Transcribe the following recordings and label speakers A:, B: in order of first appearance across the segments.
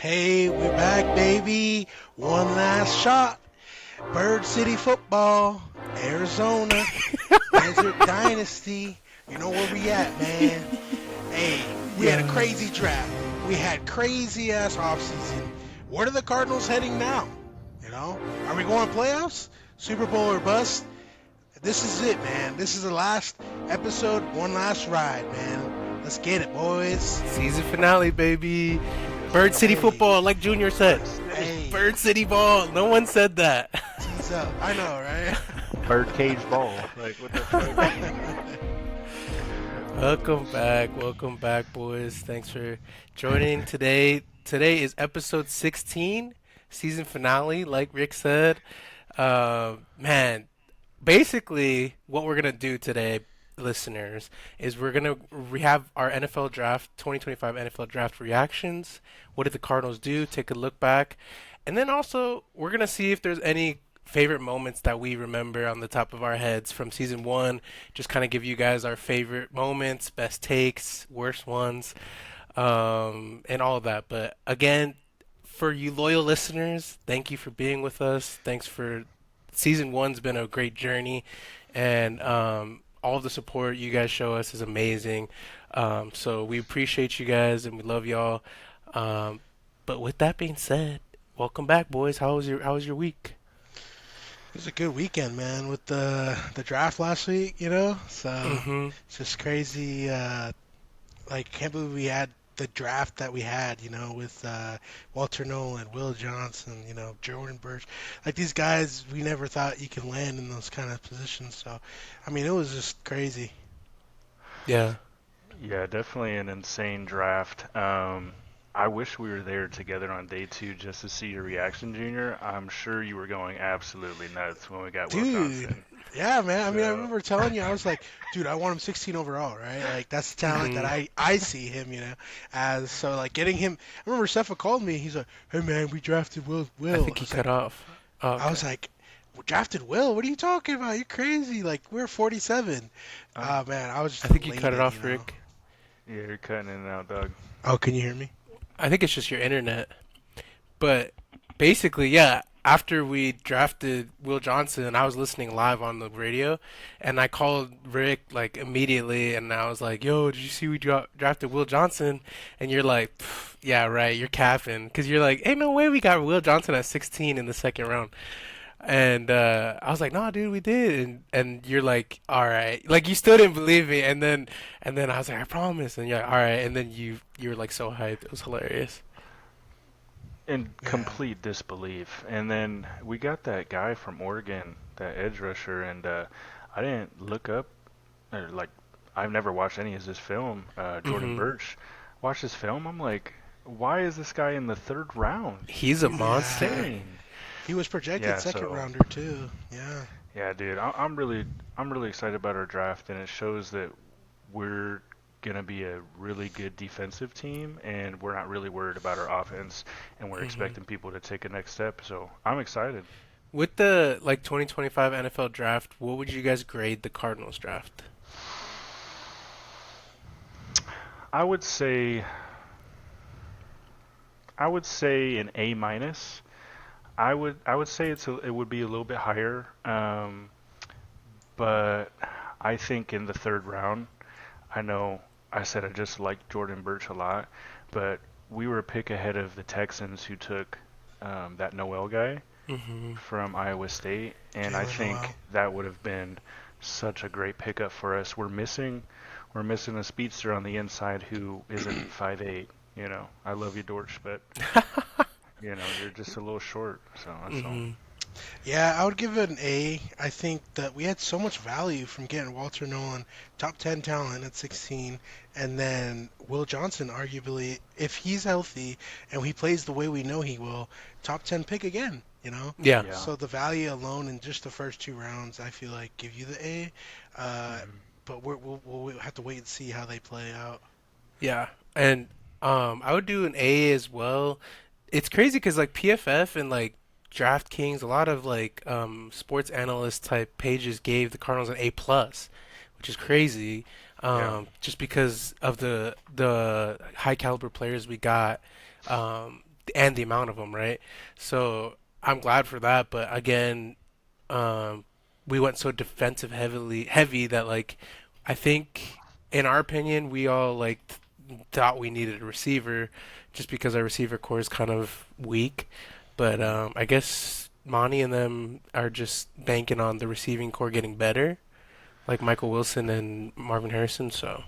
A: Hey, we're back, baby. One last shot. Bird City football, Arizona, Desert Dynasty. You know where we at, man. Hey, we had a
B: Yeah.
A: crazy draft. We had crazy ass offseason. Where are the Cardinals heading now? Are we going playoffs? Super Bowl or bust? This is it, man. This is the last episode, one last ride, man. Let's get it, boys.
B: Season finale, baby.
C: Yes,
B: Bird City
A: Hey,
B: football, like Junior said.
C: Bird City.
A: hey,
B: Bird City ball. No one said that.
A: tease up. I know, right?
C: Birdcage ball. Like, what the fuck?
B: Welcome back, boys. Thanks for joining today. Today is episode 16, season finale, like Rick said. Man, basically, what we're gonna do today, listeners, is we have our NFL draft, 2025 NFL draft reactions. What did the Cardinals do? Take a look back, and then also we're gonna see if there's any favorite moments that we remember on the top of our heads from season one. Just kind of give you guys our favorite moments, best takes, worst ones, and all of that. But again, for you loyal listeners, thank you for being with us. Thanks for season one's been a great journey, and all of the support you guys show us is amazing. So we appreciate you guys and we love y'all. But with that being said, welcome back, boys. How was your week?
A: It was a good weekend, man, with the draft last week. So
B: Mm-hmm.
A: it's just crazy. Can't believe we had the draft that we had, with Walter Nolan, Will Johnson, Jordan Burch. Like these guys, we never thought you could land in those kind of positions. So, I mean, it was just crazy.
B: Yeah.
C: Yeah, definitely an insane draft. I wish we were there together on day two just to see your reaction, Junior. I'm sure you were going absolutely nuts when we got Will
A: Dude,
C: Johnson.
A: yeah, man. I mean, I
C: So,
A: remember telling you, I was like, dude, I want him 16 overall, right? Like, that's the talent that
B: Mm-hmm.
A: I see him, as. So, like, getting him. I remember Stefa called me. He's like, hey, man, we drafted Will.
B: I
A: Will.
B: think he cut off. Oh,
A: I was
B: okay.
A: like, we drafted Will? What are you talking about? You're crazy. Like, we're 47.
C: uh,
A: Oh, man, I was
B: I
A: just
B: think you cut it
A: elated.
B: off, Rick.
C: yeah, you're cutting in and out, dog.
A: Oh, can you hear me?
B: I think it's just your internet. But basically, yeah, after we drafted Will Johnson, I was listening live on the radio, and I called Rick like immediately, and I was like, "Yo, did you see we drafted Will Johnson?" And you're like, "Pff, "Yeah, right, you're capping," because you're like, "Hey, no way, we got Will Johnson at 16 in the second round." And I was like, "No, dude, we did." And you're like, "All right," like you still didn't believe me, and then I was like, "I promise," and you're like, "All right," and then you were like so hyped, it was hilarious.
C: In
A: Yeah.
C: complete disbelief. And then we got that guy from Oregon, that edge rusher, and I didn't look up, or like, I've never watched any of his film. Jordan
B: Hmm.
C: Birch. Watched his film. I'm like, why is this guy in the third round?
B: He's a
C: He's
A: Yeah.
B: monster.
C: insane.
A: He was projected
C: Yeah,
A: second
C: so
A: rounder, too. Yeah.
C: yeah, dude, I'm really excited about our draft, and it shows that we're gonna be a really good defensive team, and we're not really worried about our offense, and we're
B: Hmm.
C: expecting people to take a next step. So I'm excited.
B: With the like 2025 NFL draft, what would you guys grade the Cardinals draft?
C: I would say I would say an A minus. I would say it would be a little bit higher, but I think in the third round, I know I said I just liked Jordan Birch a lot, but we were a pick ahead of the Texans who took that Noel guy
B: Hmm.
C: from Iowa State, and I
A: Jalen
C: think
A: Noel.
C: that would have been such a great pickup for us. We're missing a speedster on the inside who isn't 5'8". I love you, Dorch, but you're just a little short. So that's all.
B: Hmm.
A: Yeah, I would give it an A. I think that we had so much value from getting Walter Nolan, top 10 talent at 16, and then Will Johnson, arguably, if he's healthy and he plays the way we know he will, top 10 pick again.
B: Yeah,
C: Yeah.
A: So the value alone in just the first two rounds, I feel like, give you the A. Uh,
C: hmm
A: but we'll have to wait and see how they play out.
B: yeah, and I would do an A as well. It's crazy because like PFF and like DraftKings, a lot of like sports analyst type pages gave the Cardinals an A plus, which is crazy.
C: Yeah.
B: Just because of the high caliber players we got. Um, and the amount of them, right? So I'm glad for that. But again, um, we went so defensive heavy that like I think in our opinion we all like thought we needed a receiver just because our receiver core is kind of weak. But I guess Monty and them are just banking on the receiving core getting better, like Michael Wilson and Marvin Harrison. So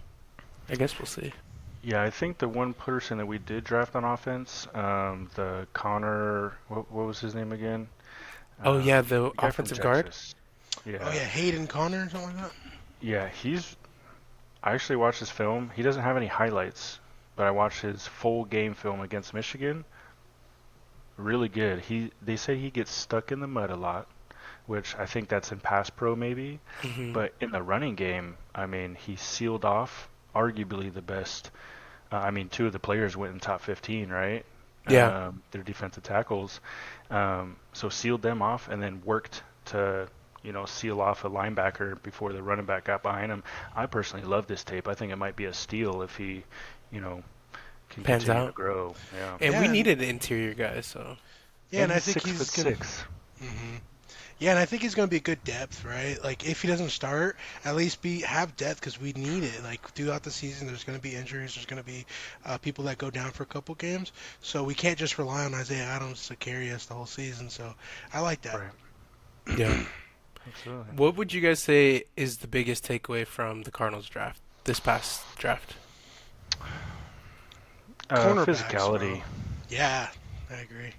B: I guess we'll see.
C: Yeah, I think the one person that we did draft on offense, the Connor, what was his name again?
B: Oh yeah, the
C: The guy from
B: offensive guard.
C: Texas.
A: Oh
C: Yeah,
A: yeah, Hayden Connor or something like that.
C: yeah, I actually watched his film. He doesn't have any highlights, but I watched his full game film against Michigan. Really good. They say he gets stuck in the mud a lot, which I think that's in pass pro maybe,
B: Hmm.
C: but in the running game, I mean, he sealed off arguably the best. I mean, two of the players went in top 15, right?
B: Yeah,
C: Their defensive tackles. So sealed them off and then worked to, seal off a linebacker before the running back got behind him. I personally love this tape. I think it might be a steal if he, you know, can
B: pans
C: continue to
B: out.
C: grow. Yeah.
B: And we
A: Yeah, and
B: needed interior guys, so
A: yeah,
C: And
A: and I
C: he's
A: think
C: six
A: he's
C: foot
A: gonna.
C: six.
A: hmm Yeah, and I think he's going to be a good depth, right? Like if he doesn't start, at least be have depth because we need it. Like throughout the season, there's going to be injuries. There's going to be people that go down for a couple games, so we can't just rely on Isaiah Adams to carry us the whole season. So I like that.
C: Right.
B: yeah.
C: Absolutely.
B: What would you guys say is the biggest takeaway from the Cardinals draft, this past draft?
A: Cornerbacks, bro.
C: Physicality.
A: Yeah, I agree.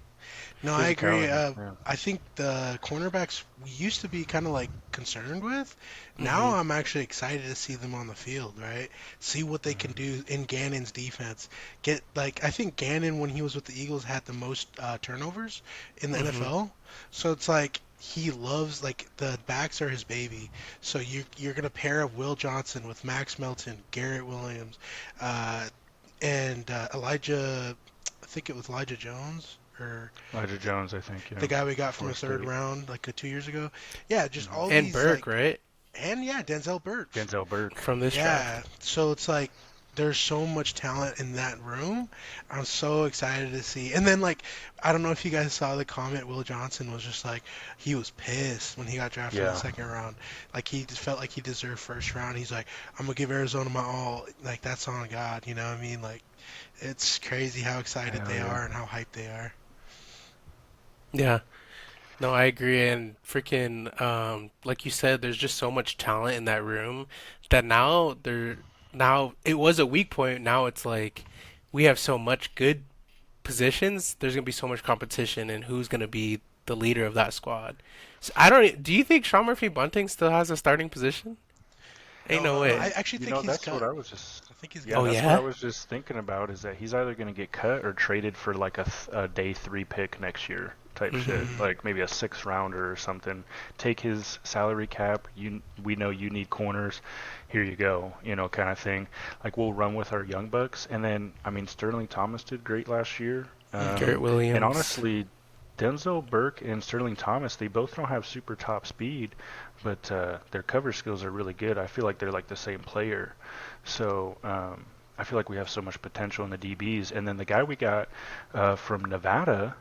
A: No, I agree.
C: Physicality. Yeah.
A: I think the cornerbacks we used to be kind of like concerned with. Now
B: Hmm.
A: I'm actually excited to see them on the field, right? See what they can
C: Hmm.
A: do in Gannon's defense. Get like I think Gannon when he was with the Eagles had the most turnovers in the
B: Hmm.
A: NFL. So it's like he loves like the backs are his baby. So you're gonna pair up Will Johnson with Max Melton, Garrett Williams, uh, and Elijah. I think it was Elijah Jones or
C: Elijah Jones, I think.
A: the
C: Yeah.
A: guy we got from the
C: Florida
A: third
C: State.
A: round like 2 years ago. Yeah, just
C: Hmm.
A: all
B: And
A: these
B: Burke,
A: like
B: right,
A: and yeah, Denzel Burks.
C: Denzel Burke.
B: from this
A: Yeah,
B: draft.
A: so it's like there's so much talent in that room. I'm so excited to see. And then like I don't know if you guys saw the comment Will Johnson was just like he was pissed when he got drafted in the
C: Yeah.
A: second round. Like he just felt like he deserved first round. He's like I'm gonna give Arizona my all. Like that's on God, you know what I mean? Like it's crazy how excited
C: Hell
A: they
C: yeah.
A: are and how hyped they are.
B: Yeah. No, I agree. And freaking, like you said, there's just so much talent in that room that now it was a weak point. Now it's like we have so much good positions. There's gonna be so much competition, and who's gonna be the leader of that squad? So I don't. Do you think Sean Murphy Bunting still has a starting position? Ain't
A: No,
B: no
A: I
B: way.
A: actually
C: You
A: think
C: know,
A: he's
C: that's what
A: cut.
C: I was just.
A: I think he's
C: Yeah,
B: Oh
A: gone.
C: that's what I
B: yeah.
C: was just thinking about. Is that he's either going to get cut or traded for like a day three pick next year type shit,
B: Hmm.
A: hmm
C: like maybe a sixth rounder or something. Take his salary cap. We know you need corners. Here you go. Kind of thing. Like we'll run with our young bucks, and then I mean Sterling Thomas did great last year.
A: hmm
B: Garrett
C: And
B: Williams.
C: honestly, Denzel Burke and Sterling Thomas, they both don't have super top speed, but their cover skills are really good. I feel like they're like the same player. So I feel like we have so much potential in the DBs. And then the guy we got from Nevada,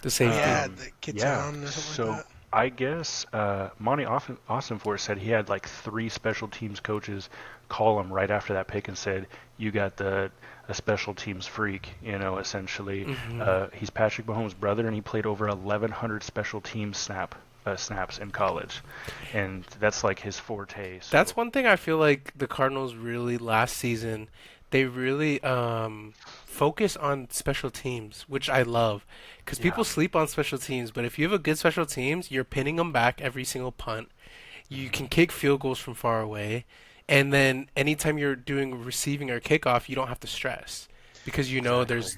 B: The safety.
A: Yeah,
C: um,
A: the
C: yeah,
A: Kitan or something like
C: so
A: that.
C: I guess Monty Ossenfort said he had like three special teams coaches call him right after that pick and said, "You got a special teams freak," essentially.
B: Hmm.
C: He's Patrick Mahomes' brother, and he played over 1,100 special teams snaps in college, and that's like his forte.
B: That's
C: So
B: one thing I feel like the Cardinals really last season, they really focus on special teams, which I love. Because
C: yeah,
B: people sleep on special teams, but if you have a good special teams, you're pinning them back every single punt. You
C: hmm
B: can kick field goals from far away, and then anytime you're doing receiving or kickoff, you don't have to stress because you know
C: exactly.
B: there's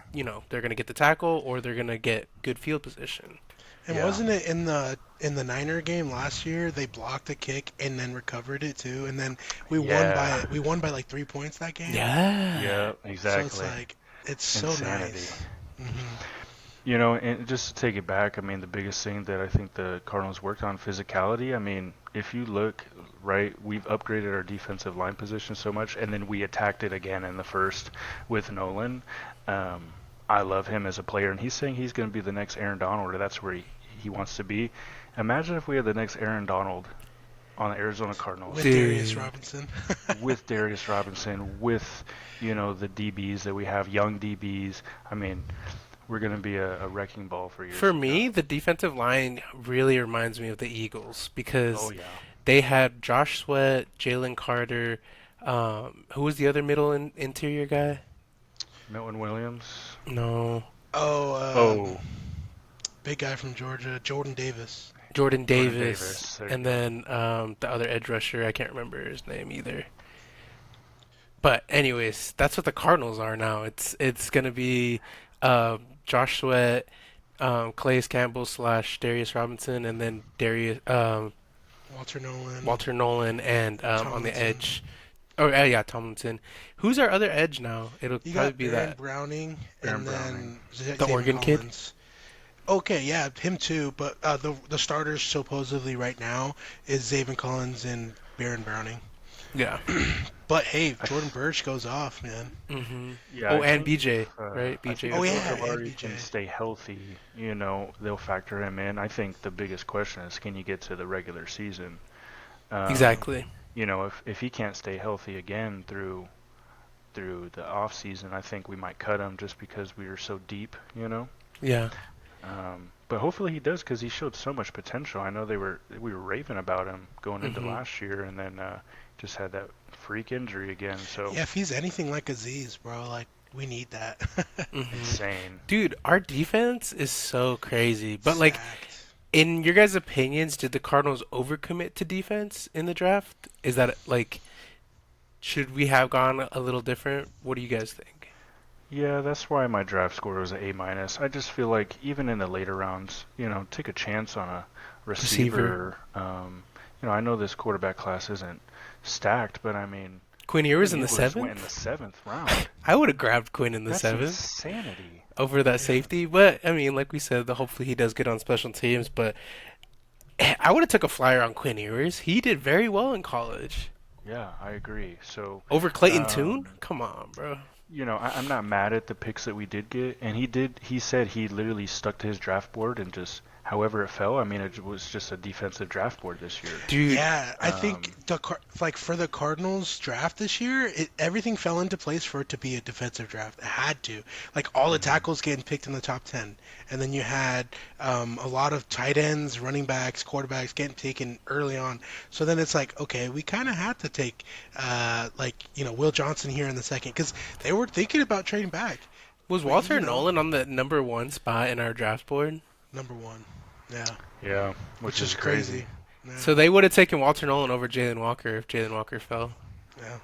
B: they're gonna get the tackle or they're gonna get good field position.
A: And
C: Yeah,
A: wasn't it in the Niner game last year? They blocked a kick and then recovered it too, and then
C: yeah,
A: we won by like 3 points that game.
B: Yeah.
C: yeah,
A: So it's
C: exactly.
A: like it's so
C: Insanity.
A: nice. hmm
C: And just to take it back, I mean, the biggest thing that I think the Cardinals worked on physicality. I mean, if you look, right, we've upgraded our defensive line position so much, and then we attacked it again in the first with Nolan. Um, I love him as a player, and he's saying he's going to be the next Aaron Donald, or that's where he wants to be. Imagine if we had the next Aaron Donald on the Arizona Cardinals
A: with Darius
B: Dude.
A: Robinson.
C: with Darius Robinson, with the DBs that we have, young DBs. I mean, we're going to be a wrecking ball for years
B: For
C: to come.
B: me, the defensive line really reminds me of the Eagles
C: Oh
B: because
C: yeah,
B: they had Josh Sweat, Jalen Carter. Who was the other interior guy?
C: Milton Williams.
B: No,
A: Oh,
C: Oh,
A: big guy from Georgia, Jordan Davis.
B: Jordan
C: Jordan
B: Davis,
C: Davis. There you
B: and
C: go.
B: then the other edge rusher. I can't remember his name either. But anyways, that's what the Cardinals are now. It's gonna be Josh Sweat, Calais Campbell slash Darius Robinson, and then Darius
A: Walter Nolan,
B: Walter Nolan, and on the
A: Tomlinson.
B: edge. Oh yeah, Tomlinson. Who's our other edge now? It'll
A: You
B: probably
A: got
B: be
A: Baron
B: that
A: Browning
C: Baron
A: and
C: Browning.
A: then
B: the
A: Zayvon
B: Oregon kid.
A: Collins. Okay, yeah, him too. But the starters supposedly right now is Zayvon Collins and Baron Browning.
B: Yeah.
A: But hey,
C: I
A: Jordan
C: th-
A: Burch goes off, man.
C: yeah,
B: Oh, and BJ, right?
C: I
B: BJ
C: think
A: Oh
C: if
B: as
A: yeah,
B: well.
A: and
C: Ojabari
A: BJ.
C: can stay healthy, they'll factor him in. I think the biggest question is, can you get to the regular season? Um,
B: Exactly.
C: if he can't stay healthy again through the off season, I think we might cut him just because we are so deep.
B: Yeah.
C: But hopefully he does because he showed so much potential. I know we were raving about him going into
B: hmm
C: last year, and then just had that freak injury again. So
A: Yeah, if he's anything like Aziz, bro, like we need that.
B: hmm
C: insane.
B: Dude, our defense is so crazy. But like,
A: Stacked.
B: in your guys' opinions, did the Cardinals overcommit to defense in the draft? Is that like, should we have gone a little different? What do you guys think?
C: Yeah, that's why my draft score was an A minus. I just feel like even in the later rounds, take a chance on a
B: Receiver.
C: receiver. I know this quarterback class isn't stacked, but I mean,
B: Quinn
C: Quinn
B: Ewers in the
C: Ewers went in the
B: seventh?
C: seventh round.
B: I would have grabbed Quinn in the
C: That's
B: seventh
C: insanity.
B: over that
A: Yeah.
B: safety. But I mean, like we said, hopefully he does good on special teams. But I would have took a flyer on Quinn Ewers. He did very well in college.
C: Yeah, I agree. So,
B: Over Clayton Tune?
C: um,
B: Come on, bro.
C: I'm not mad at the picks that we did get, and he said he literally stuck to his draft board and just however it fell. I mean, it was just a defensive draft board this year.
B: Dude,
A: Yeah, I think
C: Um,
A: like for the Cardinals draft this year, everything fell into place for it to be a defensive draft. It had to. Like all the
C: mhm.
A: tackles getting picked in the top 10, and then you had a lot of tight ends, running backs, quarterbacks getting taken early on. So then it's like, okay, we kind of had to take Will Johnson here in the second because they were thinking about trading back.
B: was
A: But
B: Walter Nolan on the number one spot in our draft board?
A: number one, yeah,
C: Yeah, which
A: which
C: is
A: is
C: crazy.
A: crazy. Yeah,
B: So they would have taken Walter Nolan over Jalen Walker if Jalen Walker fell.
A: yeah.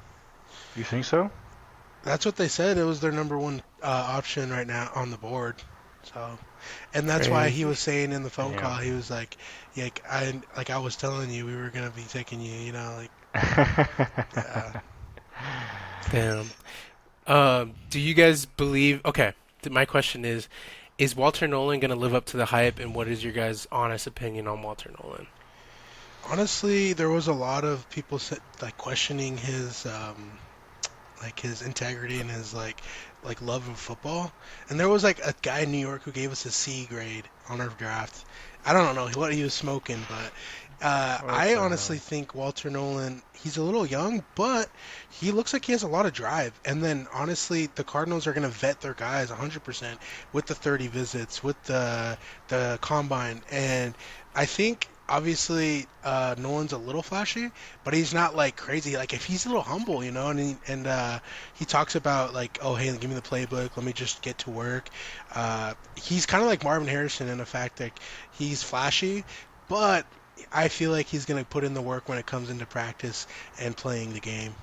C: You think so?
A: That's what they said. It was their number one option right now on the board. So, and that's why he
B: Crazy.
A: was saying in the phone call,
C: Damn.
A: he was like, "Yeah, I was telling you, we were gonna be taking you. Like, yeah,
B: Damn. Do you guys believe? Okay, my question is Walter Nolan going to live up to the hype, and what is your guys' honest opinion on Walter Nolan?
A: honestly, there was a lot of people like questioning his like his integrity and his like love of football. And there was like a guy in New York who gave us a C grade on our draft. I don't know what he was smoking, but
C: What
A: I
C: the
A: honestly
C: hell?
A: think Walter Nolan, he's a little young, but he looks like he has a lot of drive. And then honestly, the Cardinals are going to vet their guys 100% with the 30 visits, with the combine, and I think obviously Nolan's a little flashy, but he's not like crazy. Like if he's a little humble, and he talks about like, oh hey, give me the playbook, let me just get to work. He's kind of like Marvin Harrison in the fact that he's flashy, but I feel like he's gonna put in the work when it comes into practice and playing the game.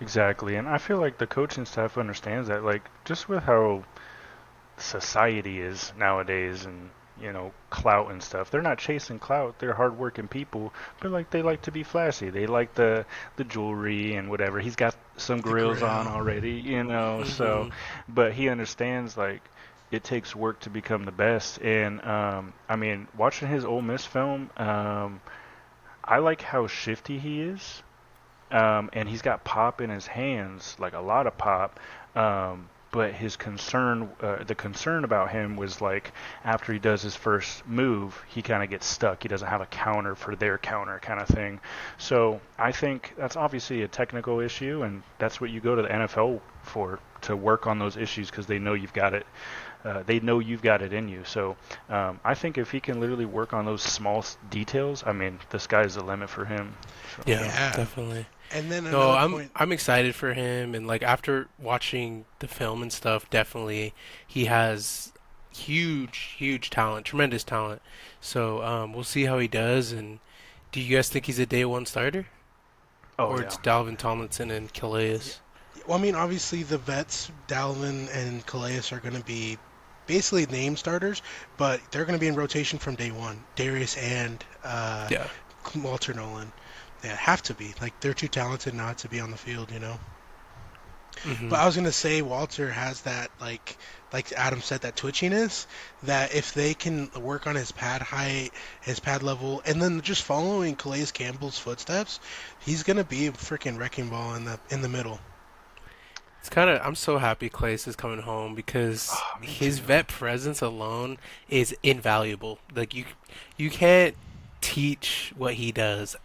C: Exactly, and I feel like the coaching staff understands that. Like, just with how society is nowadays, and clout and stuff, they're not chasing clout. They're hardworking people, but like they like to be flashy. They like the jewelry and whatever. He's got some
A: The
C: grills on
A: grill.
C: already. So,
B: hmm
C: but he understands like it takes work to become the best. And I mean, watching his Ole Miss film, I like how shifty he is. And he's got pop in his hands, like a lot of pop. but the concern about him was like after he does his first move, he kind of gets stuck. He doesn't have a counter for their counter kind of thing. So I think that's obviously a technical issue, and that's what you go to the NFL for, to work on those issues because they know you've got it. They know you've got it in you. So I think if he can literally work on those small details, I mean, the sky's the limit for him. So.
B: Yeah,
A: Yeah.
B: definitely.
A: And then
B: No,
A: another
B: I'm
A: point.
B: I'm excited for him, and like after watching the film and stuff, definitely he has huge talent, tremendous talent. So we'll see how he does. And do you guys think he's a day one starter,
C: Oh
B: or
C: yeah,
B: it's Dalvin Tomlinson and Calais?
A: Well, I mean, obviously the vets, Dalvin and Calais, are going to be basically name starters, but they're going to be in rotation from day one. Darius and
B: Yeah.
A: Walter Nolan. Yeah, have to be. Like, they're too talented not to be on the field, you know?
B: Hmm.
A: But I was going to say Walter has that, like Adam said, that twitchiness, that if they can work on his pad height, his pad level, and then just following Calais Campbell's footsteps, he's going to be a freaking wrecking ball in the middle.
B: It's kind of I'm so happy Calais is coming home because
C: oh, me
B: his
C: too.
B: vet presence alone is invaluable. Like you can't teach what he does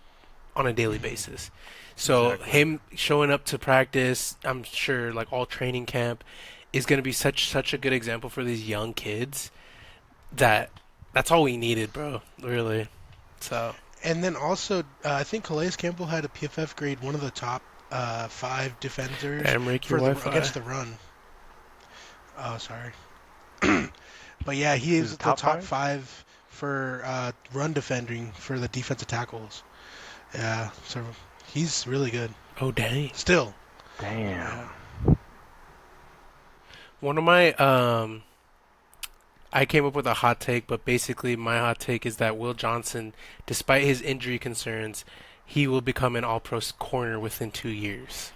B: on a daily basis. So
C: Exactly.
B: him showing up to practice, I'm sure like all training camp is going to be such a good example for these young kids that that's all we needed, bro. Really. So,
A: And then also, I think Calais Campbell had a PFF grade, one of the top five defenders
B: damn, Rick, your
A: for the
B: Wi-Fi.
A: against the run. Oh, sorry. But yeah, he
C: He's
A: is
C: a
A: the
C: top
A: top
C: five.
A: five for run defending for the defensive tackles. Yeah, so he's really good.
B: Oh dang.
A: Still.
C: Damn.
A: Yeah.
B: One of my I came up with a hot take, but basically my hot take is that Will Johnson, despite his injury concerns, he will become an all-pro corner within 2 years.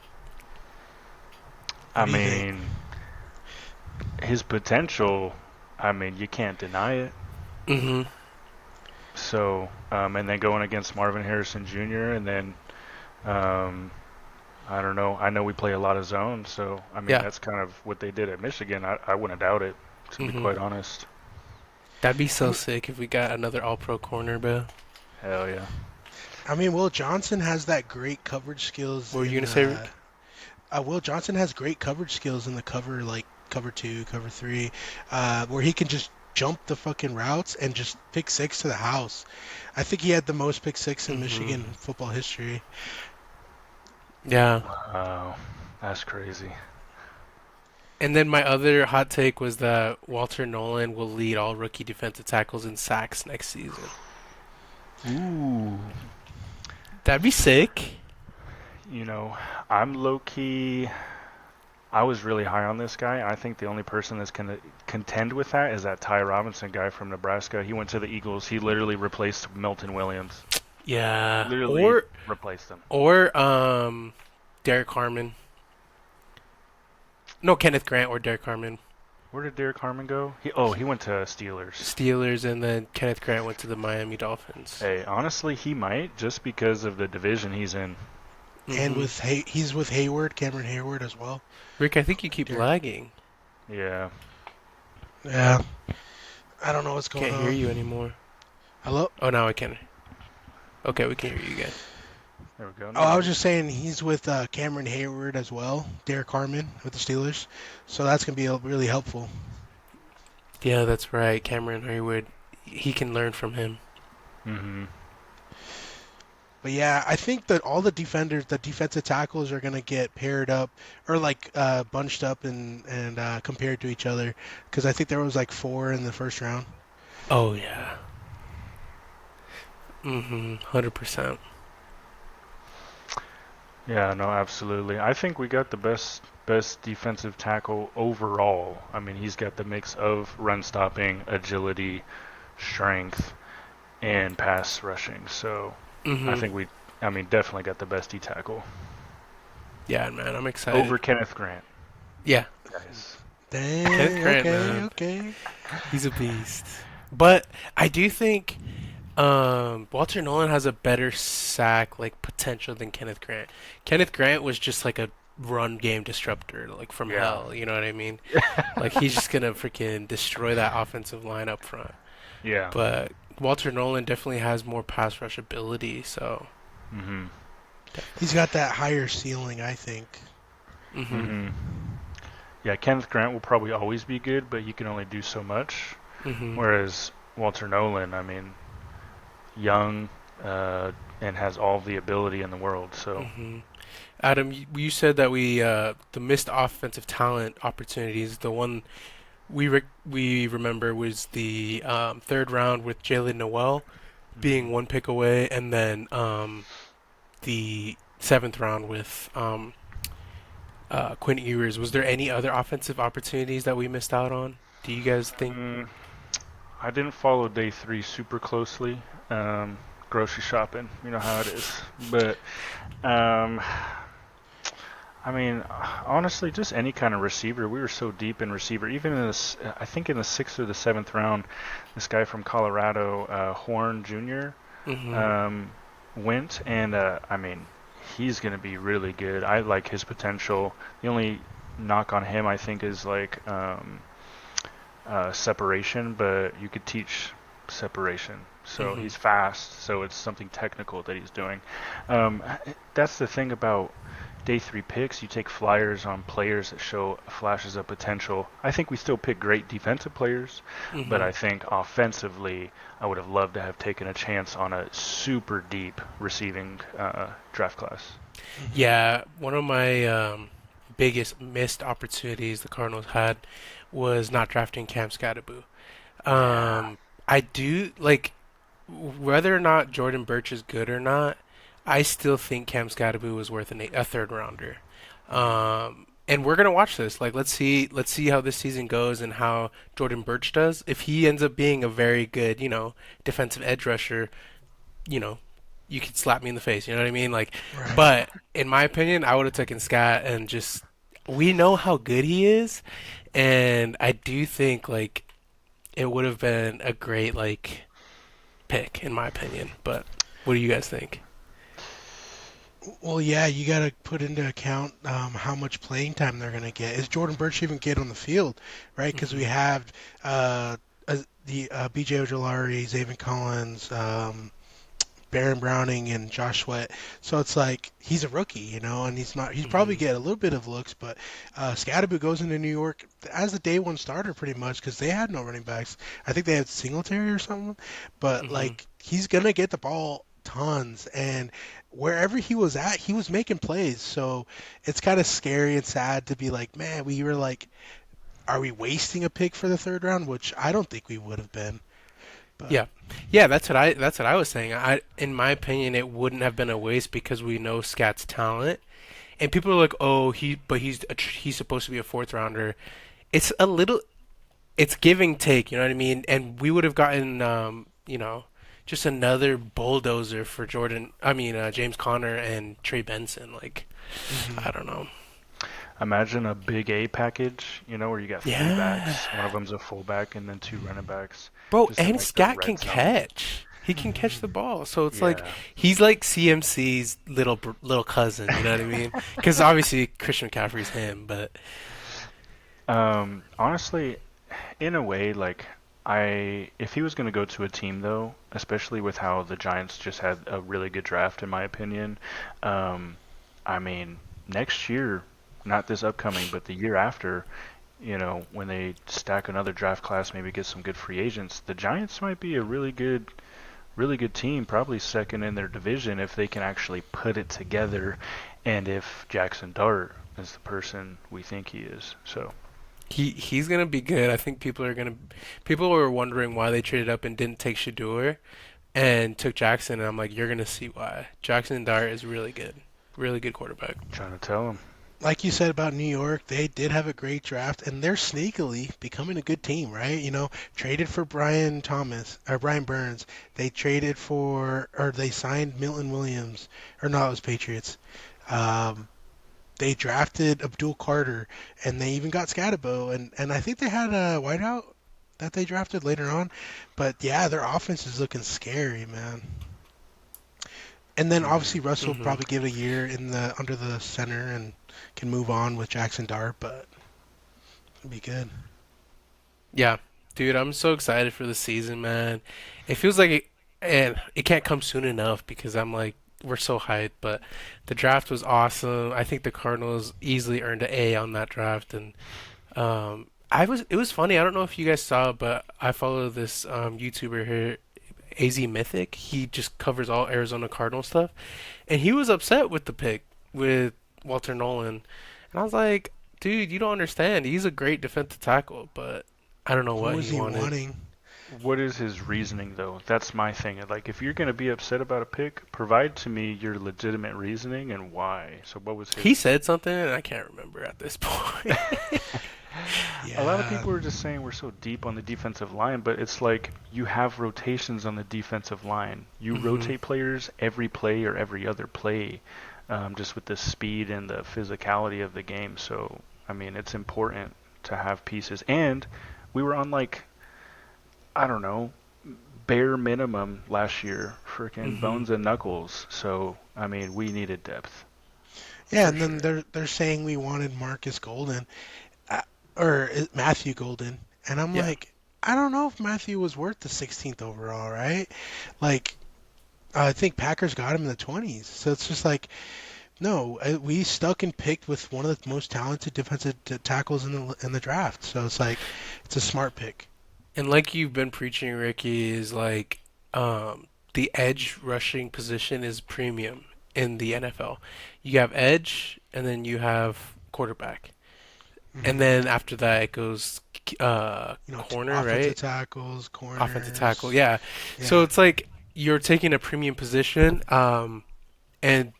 A: What
C: I
A: do you think?
C: mean, his potential. I mean, you can't deny it.
B: Hmm.
C: So, and then going against Marvin Harrison Jr. and then, um, I don't know. I know we play a lot of zone, so I mean
B: Yeah.
C: that's kind of what they did at Michigan. I wouldn't doubt it, to be
B: Hmm.
C: quite honest.
B: That'd be
A: I
B: so
A: mean,
B: sick if we got another all-pro corner, bro.
C: Hell yeah.
A: I mean, Will Johnson has that great coverage skills
B: What were you
A: in
B: gonna say, Rick?
A: Will Johnson has great coverage skills in the cover, like cover two, cover three, where he can just jump the fucking routes and just pick six to the house. I think he had the most pick six in
B: Hmm.
A: Michigan football history.
B: Yeah.
C: Wow, that's crazy.
B: And then my other hot take was that Walter Nolan will lead all rookie defensive tackles in sacks next season.
C: Ooh.
B: That'd be sick.
C: You know, I'm low key. I was really high on this guy. I think the only person that's going to contend with that is that Ty Robinson guy from Nebraska. He went to the Eagles. He literally replaced Milton Williams.
B: Yeah.
C: Literally
B: Or
C: replaced him.
B: or Derek Harmon. No, Kenneth Grant or Derek Harmon.
C: Where did Derek Harmon go? He went to Steelers.
B: Steelers, and then Kenneth Grant went to the Miami Dolphins.
C: Hey, honestly, he might just because of the division he's in.
A: And
B: Hmm.
A: he's with Hayward, Cameron Hayward as well.
B: Rick, I think you keep
A: Derek.
B: lagging.
C: Yeah.
A: Yeah, I don't know what's going
B: Can't hear
A: on.
B: you anymore.
A: Hello?
B: Oh, now I can. Okay, we can hear you again.
C: There we go.
A: Oh,
C: No
A: I was
C: worries.
A: just saying he's with Cameron Hayward as well, Derek Harmon with the Steelers. So that's gonna be really helpful.
B: Yeah, that's right. Cameron Haywood. He can learn from him.
C: Mm-hmm.
A: But yeah, I think that all the defenders, the defensive tackles, are gonna get paired up or like bunched up and compared to each other because I think there was like four in the first round.
B: Oh yeah. 100%.
C: Yeah, no, absolutely. I think we got the best defensive tackle overall. I mean, he's got the mix of run stopping, agility, strength, and pass rushing. So I
B: Hmm.
C: think I mean, definitely got the best D tackle
B: Yeah, man, I'm excited.
C: over Kenneth Grant,
B: Yeah,
C: guys.
B: Kenneth
A: Dang.
B: Grant,
A: Okay.
B: man,
A: Okay.
B: he's a beast. But I do think Walter Nolan has a better sack like potential than Kenneth Grant. Kenneth Grant was just like a run game disruptor like from
C: Yeah.
B: hell. You know what I mean? Like he's just gonna freaking destroy that offensive line up front.
C: Yeah.
B: But Walter Nolan definitely has more pass rush ability, so
C: Mhm.
A: He's
B: definitely.
A: got that higher ceiling, I think.
B: Mhm.
C: Mhm. Yeah, Kenneth Grant will probably always be good, but he can only do so much.
B: Mhm.
C: Whereas Walter Nolan, I mean, young, uh, and has all the ability in the world. So,
B: Mhm. Adam, you said that we the missed offensive talent opportunities. The one we remember was the third round with Jalen Noel being
C: mhm.
B: one pick away, and then the seventh round with Quinn Ewers. Was there any other offensive opportunities that we missed out on? Do you guys think?
C: Mm, I didn't follow day three super closely. Um, Grocery shopping, you know how it is. But um, I mean, honestly, just any kind of receiver. We were so deep in receiver. Even in this, I think in the sixth or the seventh round, this guy from Colorado, Horn Jr.,
B: Hmm.
C: um, went, and I mean, he's going to be really good. I like his potential. The only knock on him, I think, is like separation, but you could teach separation. So
B: Hmm.
C: he's fast, so it's something technical that he's doing. Um, that's the thing about day three picks. You take flyers on players that show flashes of potential. I think we still pick great defensive players, but
B: Hmm.
C: I think offensively, I would have loved to have taken a chance on a super deep receiving draft class.
A: Hmm.
B: Yeah, one of my biggest missed opportunities the Cardinals had was not drafting Cam Skattebo.
C: Yeah.
B: I do like whether or not Jordan Birch is good or not. I still think Cam Skattebo was worth a third rounder.
C: Hmm.
B: And we're gonna watch this. Like, let's see how this season goes and how Jordan Birch does. If he ends up being a very good, defensive edge rusher, you know, you could slap me in the face. You know what I mean? Like,
A: Right.
B: but in my opinion, I would have taken Scott and just we know how good he is, and I do think like it would have been a great like pick in my opinion. But what do you guys think?
A: Well, yeah, you got to put into account how much playing time they're going to get. Is Jordan Birch even get on the field, right? Because we
B: Hmm.
A: have the B.J. Ojolari, Zaven Collins, Baron Browning, and Josh Sweat. So it's like he's a rookie, and he's not. He's probably
B: Hmm.
A: get a little bit of looks, but Scadaboo goes into New York as the day one starter pretty much because they had no running backs. I think they had Singletary or something, but
B: Hmm.
A: like he's gonna get the ball tons and wherever he was at he was making plays, so it's kind of scary and sad to be like, man, we were like, are we wasting a pick for the third round, which I don't think we would have been, but
B: Yeah, yeah, that's what I was saying. In my opinion, it wouldn't have been a waste because we know Scat's talent, and people are like, oh, he's supposed to be a fourth rounder. It's a little, it's give and take, you know what I mean? And we would have gotten, just another bulldozer for Jordan. I mean, James Conner and Trey Benson. Like,
A: mhm.
B: I don't know.
C: Imagine a big A package, where you got three
B: Yeah,
C: backs, one of them's a fullback, and then two running backs,
B: bro,
C: just in
B: and
C: like the
B: Scat can
C: red zone.
B: catch. He can catch the
A: Mhm.
B: ball, so it's like
C: Yeah.
B: he's like CMC's little cousin. You know what I mean? Because obviously Christian McCaffrey's him, but
C: Honestly, in a way, like if he was going to go to a team though, especially with how the Giants just had a really good draft, in my opinion, um, I mean, next year, not this upcoming, but the year after, when they stack another draft class, maybe get some good free agents, the Giants might be a really good team, probably second in their division if they can actually put it together, and if Jackson Dart is the person we think he is. So,
B: he's gonna be good. I think people were wondering why they traded up and didn't take Shador and took Jackson, and I'm like, you're gonna see why. Jackson Dart is really good quarterback.
C: trying to tell him.
A: Like you said about New York, they did have a great draft, and they're sneakily becoming a good team, right? Traded for Brian Thomas or Brian Burns. They traded for, or they signed Milton Williams, or no, it was Patriots. Um, they drafted Abdul Carter, and they even got Scatabo, and I think they had a wideout that they drafted later on. But yeah, their offense is looking scary, man. And then
C: Hmm.
A: obviously Russell will
B: Hmm.
A: probably give it a year in the under the center and can move on with Jackson Dart, but it'd be good.
B: Yeah, dude, I'm so excited for the season, man. It feels like and it can't come soon enough because I'm like, we're so hyped. But the draft was awesome. I think the Cardinals easily earned an A on that draft, and it was funny. I don't know if you guys saw, but I follow this YouTuber here, AZ Mythic. He just covers all Arizona Cardinal stuff, and he was upset with the pick with Walter Nolan, and I was like, dude, you don't understand. He's a great defensive tackle, but I don't know
A: Who
B: what
A: is
B: he
A: he
B: wanted.
A: wanting?
C: What is his reasoning, though? That's my thing. Like, if you're going to be upset about a pick, provide to me your legitimate reasoning and why. So, what was
B: He
C: his?
B: said something, and I can't remember at this point.
C: A lot of
A: Yeah.
C: people are just saying we're so deep on the defensive line, but it's like you have rotations on the defensive line. You
B: Hmm.
C: rotate players every play or every other play, just with the speed and the physicality of the game. So, I mean, it's important to have pieces. And we were on like, I don't know, bare minimum last year, freaking
B: Hmm.
C: bones and knuckles. So, I mean, we needed depth
A: Yeah,
C: for
A: and then
C: sure.
A: they're saying we wanted Marcus Golden, uh, or Matthew Golden, and I'm
B: Yeah.
A: like, I don't know if Matthew was worth the 16th overall, right? Like, I think Packers got him in the 20s, so it's just like, no, we stuck and picked with one of the most talented defensive tackles in the draft, so it's like, it's a smart pick.
B: And like you've been preaching, Ricky, is like the edge rushing position is premium in the NFL. You have edge, and then you have quarterback, and
A: Hmm.
B: then after that it goes corner,
A: Offensive
B: right?
A: tackles,
B: Offensive tackle,
A: corners,
B: yeah. So
A: yeah,
B: it's like you're taking a premium position, and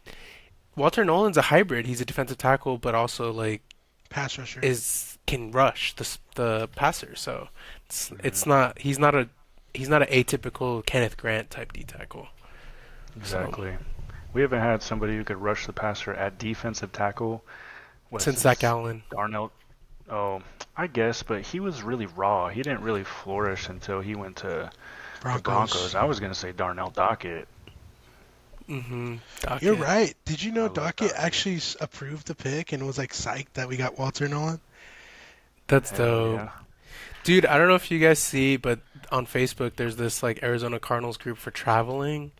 B: Walter Nolan's a hybrid. He's a defensive tackle, but also like
A: pass rusher.
B: is can rush the passer. So it's
C: Hmm.
B: not he's not an atypical Kenneth Grant type D tackle. So
C: Exactly. We haven't had somebody who could rush the passer at defensive tackle. What,
B: since Zach
C: since
B: Allen.
C: Darnell? Oh, I guess, but he was really raw. He didn't really flourish until he went to the Broncos.
A: Broncos.
C: I was going to say Darnell Dockett.
B: Mm-hmm.
A: You're
B: Docket.
A: right. Did you know
C: I love
A: Dockett
C: Dockett.
A: actually approved the pick and was like psyched that we got Walter Nolan?
B: That's
C: Hell
B: dope.
C: yeah.
B: Dude, I don't know if you guys see, but on Facebook there's this like Arizona Cardinals group for traveling.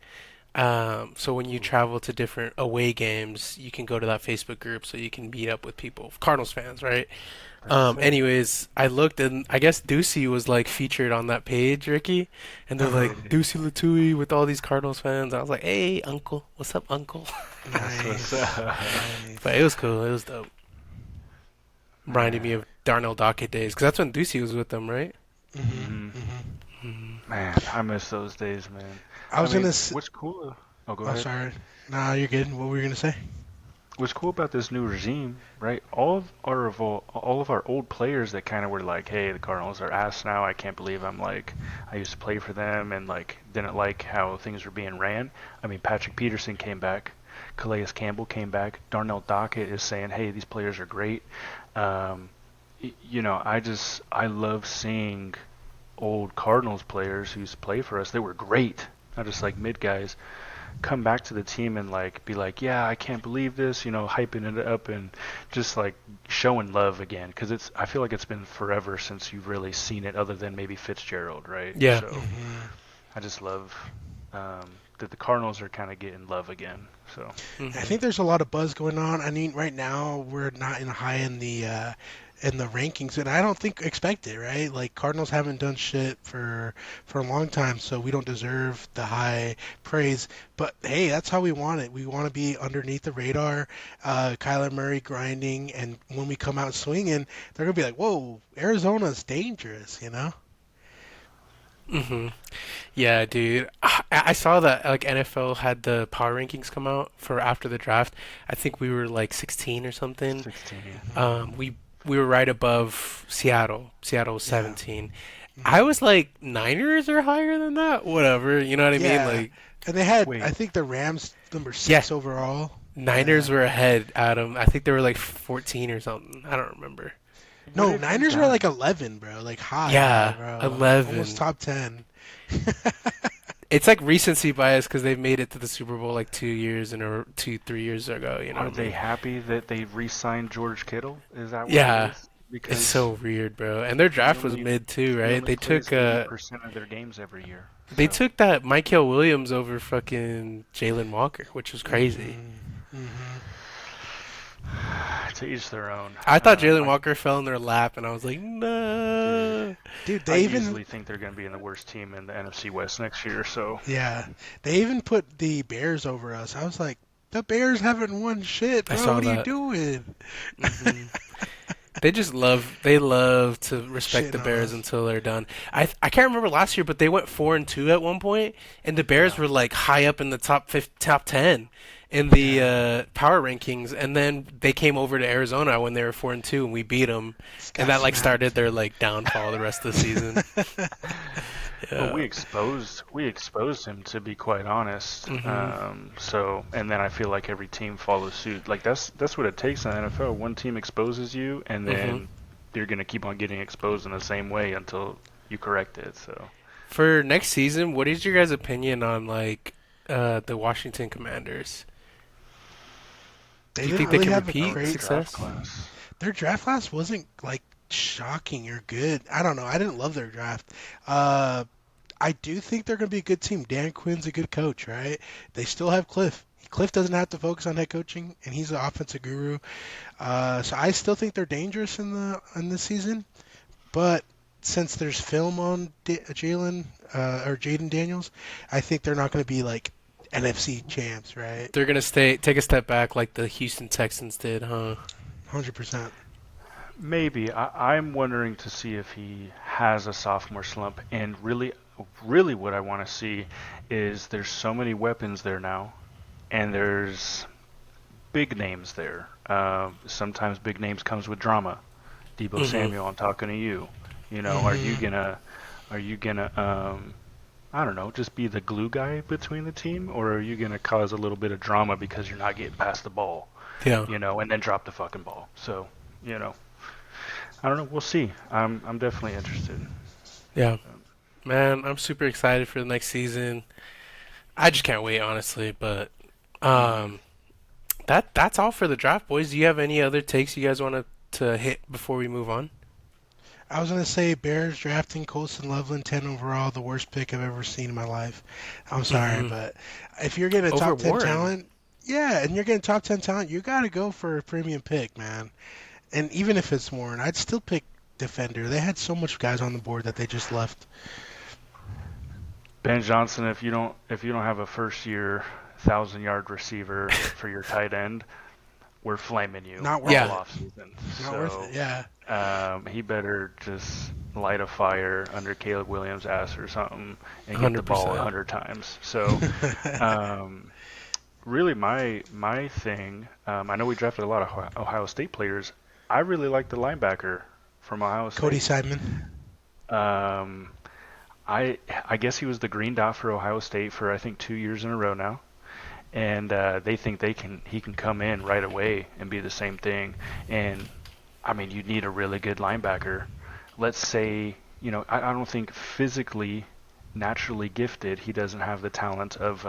B: So when you
C: Ooh,
B: travel to different away games, you can go to that Facebook group so you can meet up with people, Cardinals fans, right?
C: that's sick.
B: Anyways, I looked and I guess Ducey was like featured on that page, Ricky, and they're
A: Uh-huh.
B: like Ducey Latui with all these Cardinals fans. I was like, hey, uncle, what's up, uncle?
C: That's what's
A: Nice.
C: up.
B: But it
A: Nice.
B: was cool. It was dope. Reminded me
C: Man.
B: of Darnell Dockett days because that's when Ducey was with them, right?
A: Mhm.
C: Hmm.
A: Mhm.
B: Mhm.
C: Man, I miss those days, man.
A: I
C: I
A: was gonna.
C: mean, what's cool? Oh, go
A: Oh,
C: ahead.
A: sorry. Nah, you're good. What were you gonna say?
C: What's cool about this new regime, right? All of our old players that kind of were like, "Hey, the Cardinals are ass now. I can't believe I used to play for them and like didn't like how things were being ran." I mean, Patrick Peterson came back, Calais Campbell came back, Darnell Dockett is saying, "Hey, these players are great." Um, I love seeing old Cardinals players who used to play for us. They were great, not just like mid guys come back to the team and like be like, yeah, I can't believe this, hyping it up and just like showing love again. Because I feel like it's been forever since you've really seen it, other than maybe Fitzgerald, right?
B: Yeah.
C: So
A: Mhm.
C: I just love that the Cardinals are kind of getting love again. So
A: I
B: Mhm.
A: think there's a lot of buzz going on. I mean, right now we're not in high in the rankings, and I don't think expect it, right? Like Cardinals haven't done shit for a long time, so we don't deserve the high praise. But hey, that's how we want it. We want to be underneath the radar, Kyler Murray grinding, and when we come out swinging, they're gonna be like, "Whoa, Arizona's dangerous," you know?
B: Mhm. Yeah, dude. I saw that like NFL had the power rankings come out for after the draft. I think we were like 16 or something.
C: 16.
A: Hmm.
B: We were right above Seattle. Seattle was
A: Yeah.
B: 17. I
A: Hmm.
B: was like Niners are higher than that. Whatever, you know what I mean?
A: Yeah,
B: Like,
A: and they had, I
C: Wait,
A: think the Rams number
B: yeah,
A: 6 overall.
B: Niners
A: Yeah.
B: were ahead, Adam. I think they were like 14 or something. I don't remember.
C: what
A: No,
C: have you
A: Niners were like
C: done?
A: 11, bro. Like high,
B: Yeah,
A: bro. Almost
B: 11.
A: top 10.
B: it's like recency bias because they've made it to the Super Bowl like 2 years in a 2, 3 years ago. You know
C: Are
B: what I
C: they
B: mean?
C: happy that they re-signed George Kittle? Is that what it
B: Yeah,
C: is?
B: it's
C: Because
B: so weird, bro. And their
C: he
B: draft was
C: only
B: mid too,
C: he
B: right?
C: only plays 80% of their games every year.
B: They
C: So
B: took that Michael Williams over fucking Jalen Walker, which was crazy.
A: Mm-hmm. Mm-hmm.
C: to each their own.
B: I thought Jalen Walker fell in their lap, and I was like,
C: Dude,
B: no.
A: Dude,
C: I
A: they even
C: easily think they're going to be in the worst team in the NFC West next year. So
A: yeah, they even put the Bears over us. I was like, the Bears haven't won shit,
B: I
A: bro.
B: saw
A: What are you
B: that.
A: doing?
B: They love to respect the
A: Shitting on
B: Bears
A: us.
B: until they're done. I can't remember last year, but they went 4-2 at one point, and the Bears
C: yeah,
B: were like high up in the top 10 in the
A: Yeah,
B: power rankings, and then they came over to Arizona when they were 4-2, and we beat them,
A: just
B: and
A: got
B: that like started
A: smacked.
B: their like downfall the rest of the season.
C: but
B: Yeah.
C: we exposed him, to be quite honest.
B: Mhm.
C: So and then I feel like every team follows suit. Like that's what it takes in the NFL. One team exposes you, and
B: Mhm.
C: then you're gonna keep on getting exposed in the same way until you correct it. So
B: For next season, what is your guys' opinion on like the Washington Commanders?
A: They
B: Do you
A: didn't
B: think they
A: really
B: can
A: have a
B: repeat
A: great.
C: draft
B: success?
C: class.
A: Their draft class wasn't like shocking or good. I don't know. I didn't love their draft. Uh, I do think they're going to be a good team. Dan Quinn's a good coach, right? They still have Cliff. Cliff doesn't have to focus on head coaching, and he's an offensive guru. So I still think they're dangerous in this season. But since there's film on Jalen or Jaden Daniels, I think they're not going to be like NFC champs, right?
B: They're gonna take a step back like the Houston Texans did, huh?
A: 100%.
C: Maybe I'm wondering to see if he has a sophomore slump, and really, what I want to see is there's so many weapons there now, and there's big names there. Sometimes big names comes with drama. Debo
B: Hmm.
C: Samuel, I'm talking to you.
A: Hmm.
C: Are you gonna, I don't know, just be the glue guy between the team, or are you gonna cause a little bit of drama because you're not getting past the ball,
B: Yeah,
C: and then drop the fucking ball? So, you know, I don't know. We'll see. I'm definitely interested.
B: yeah, man, I'm super excited for the next season. I just can't wait, honestly. But
C: Mm-hmm.
B: um, that's all for the draft, boys. Do you have any other takes you guys want to hit before we move on?
A: I was gonna say Bears drafting Colson Loveland 10 overall, the worst pick I've ever seen in my life. I'm sorry,
B: Hmm.
A: but if you're getting a
B: Over
A: top 10
B: Warren.
A: talent, yeah, and you're getting top 10 talent, you gotta go for a premium pick, man. And even if it's Warren, I'd still pick defender. They had so much guys on the board that they just left.
C: Ben Johnson, if you don't have a first year 1,000 yard receiver for your tight end, we're flaming you
A: Not worth
C: all
B: Yeah,
A: it.
C: off season.
A: Not worth
C: So
A: it. Yeah.
C: he better just light a fire under Caleb Williams' ass or something and get the ball a
B: 100%.
C: hundred times. So um, really, my thing. I know we drafted a lot of Ohio State players. I really like the linebacker from Ohio
A: Cody
C: State.
A: Simon.
C: Um, I guess he was the green dot for Ohio State for I think 2 years in a row now, and they think he can come in right away and be the same thing. And I mean, you need a really good linebacker. Let's say I don't think physically, naturally gifted, he doesn't have the talent of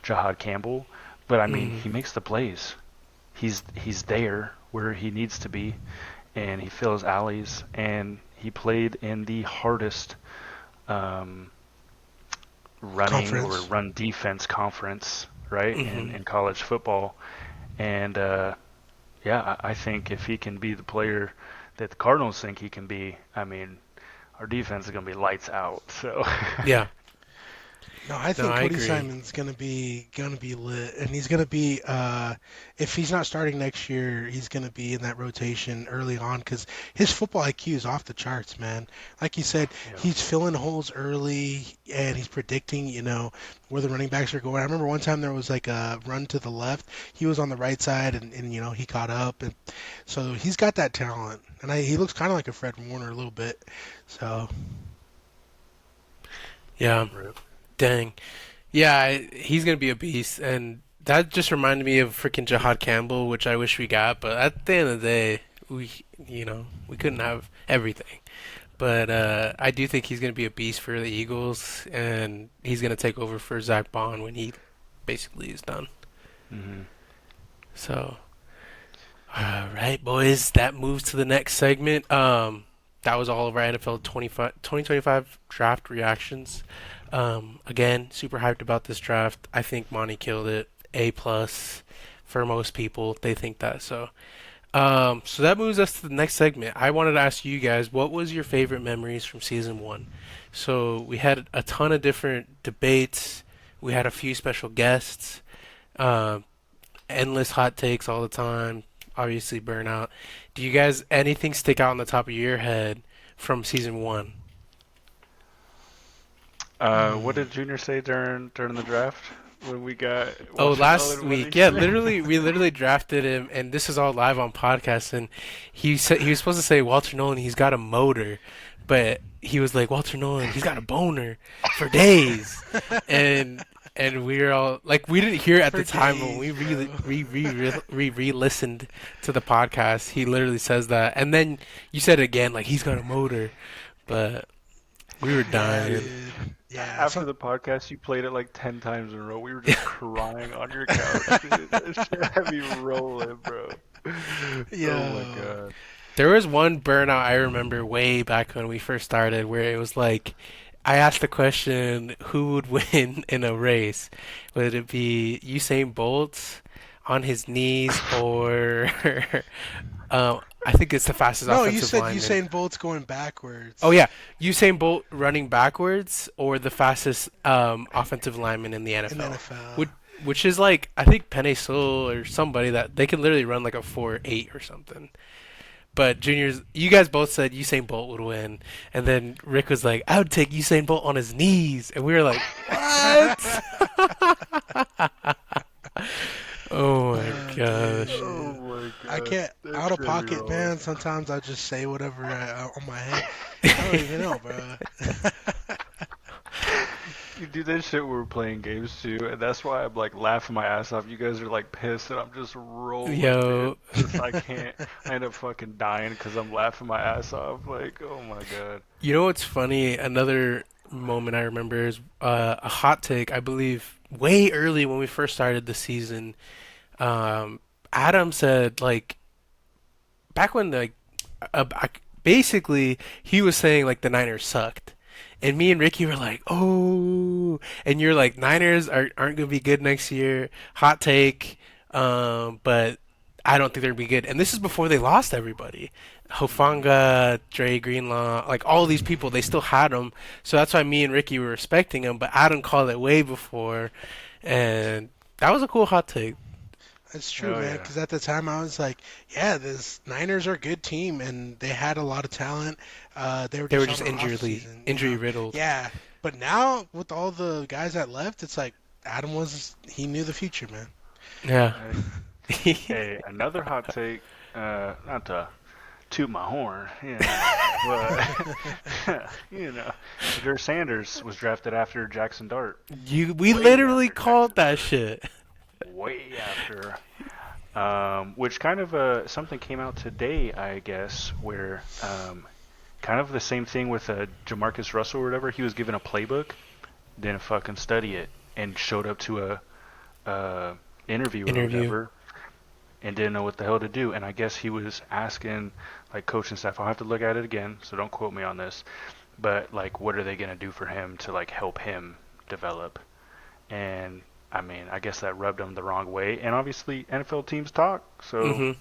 C: Jahad Campbell, but I mean
B: Hmm.
C: he makes the plays. He's there where he needs to be, and he fills alleys, and he played in the hardest um, running or
A: Conference.
C: run defense conference, right, in,
B: Hmm.
C: in college football. And yeah, I think if he can be the player that the Cardinals think he can be, I mean, our defense is going to be lights out. So,
B: Yeah.
A: No, I
B: No,
A: think
B: I
A: Cody
B: agree.
A: Simon's gonna be lit, and he's gonna be if he's not starting next year, he's gonna be in that rotation early on because his football IQ is off the charts, man. Like you said,
C: yeah,
A: he's filling holes early and he's predicting, where the running backs are going. I remember one time there was like a run to the left, he was on the right side, and he caught up, and so he's got that talent, and he looks kind of like a Fred Warner a little bit, so.
B: Yeah. Dang. Yeah, he's gonna be a beast, and that just reminded me of freaking Jahad Campbell, which I wish we got. But at the end of the day, we couldn't have everything. But I do think he's going to be a beast for the Eagles, and he's going to take over for Zach Bond when he basically is done.
C: Hmm.
B: So, all right, boys, that moves to the next segment. That was all of our NFL 2025 draft reactions. Again, super hyped about this draft. I think Monty killed it. A plus for most people. They think that. So that moves us to the next segment. I wanted to ask you guys, what was your favorite memories from season one? So we had a ton of different debates. We had a few special guests. Uh, Endless hot takes all the time. Obviously, burnout. Do you guys anything stick out on the top of your head from season one?
C: What did Junior say during the draft when we got
B: Oh,
C: Walter
B: last
C: Nolan? What did
B: week,
C: he
B: yeah,
C: say?
B: literally, we literally drafted him, and this is all live on podcast. And he said he was supposed to say Walter Nolan, he's got a motor, but he was like Walter Nolan, he's got a boner for days, and we were all like, we didn't hear it at
A: For
B: the time, but when
A: days,
B: we
A: bro.
B: re-listened to the podcast, he literally says that, and then you said it again, like he's got a motor, but we were
A: Yeah,
B: dying.
A: dude. Yeah.
C: After
A: So,
C: the podcast, you played it like 10 times in a row. We were just crying on your couch, dude. That shit had me rolling, bro. Oh my
A: yo.
C: god.
B: There was one burnout I remember way back when we first started where it was like I asked the question who would win in a race? Would it be Usain Bolt on his knees or I think it's the fastest
A: No, you
B: offensive
A: said
B: lineman.
A: Usain Bolt's going
B: Oh
A: backwards
B: yeah, Usain Bolt running backwards or the fastest offensive lineman in the
A: in the
B: NFL.
A: NFL.
B: Which is like I think Penny Sewell or somebody that they can literally run like a 4.8 or something. But juniors, you guys both said Usain Bolt would win, and then Rick was like, "I would take Usain Bolt on his knees," and we were like, "What?" Oh my gosh!
C: Oh
A: Dude.
C: my
A: I
C: god.
A: can't
C: That
A: out of
C: shit had me
A: pocket,
C: rolling.
A: man. Sometimes I just say whatever on my head. I don't even know, bro.
C: You do that shit when we're playing games too, and that's why I'm like laughing my ass off. You guys are like pissed, and I'm just rolling, dude.
B: Yo,
C: Just I can't. I end up fucking dying because I'm laughing my ass off. Like, oh my god.
B: you know what's funny? Another moment I remember is a hot take. I believe way early when we first started the season. Um, Adam said like back when basically he was saying like the Niners sucked. And me and Ricky were like, "Oh," and you're like, "Niners aren't gonna be good next year." Hot take, but I don't think they're gonna be good. And this is before they lost everybody,
C: Hmm.
B: Hofanga, Dre Greenlaw, like all these people. They still had them, so that's why me and Ricky were respecting them. But Adam called it way before, and that was a cool hot take.
A: That's true,
C: Oh
A: man.
C: yeah.
A: Because at the time I was like, yeah, this Niners are a good team, and they had a lot of talent. They were
B: They were
A: just on
B: just
A: the off season, you
B: injury
A: know.
B: riddled.
A: Yeah, but now with all the guys that left, it's like Adam was he knew the future, man.
B: Yeah.
C: Hey, hey, another hot take. Not to toot my horn, but Drew Sanders was drafted after Jackson Dart,
B: We
C: way
B: literally
C: after
B: called
C: Jackson
B: that
C: Dart,
B: shit.
C: way after. Which kind of something came out today, I guess, where kind of the same thing with Jamarcus Russell or whatever. He was given a playbook, didn't fucking study it, and showed up to a interview or
B: Interview.
C: whatever, and didn't know what the hell to do. And I guess he was asking like coaching staff. I'll have to look at it again, so don't quote me on this. But like, what are they gonna do for him to like help him develop? And I mean, I guess that rubbed him the wrong way. And obviously, NFL teams talk, so
B: Hmm.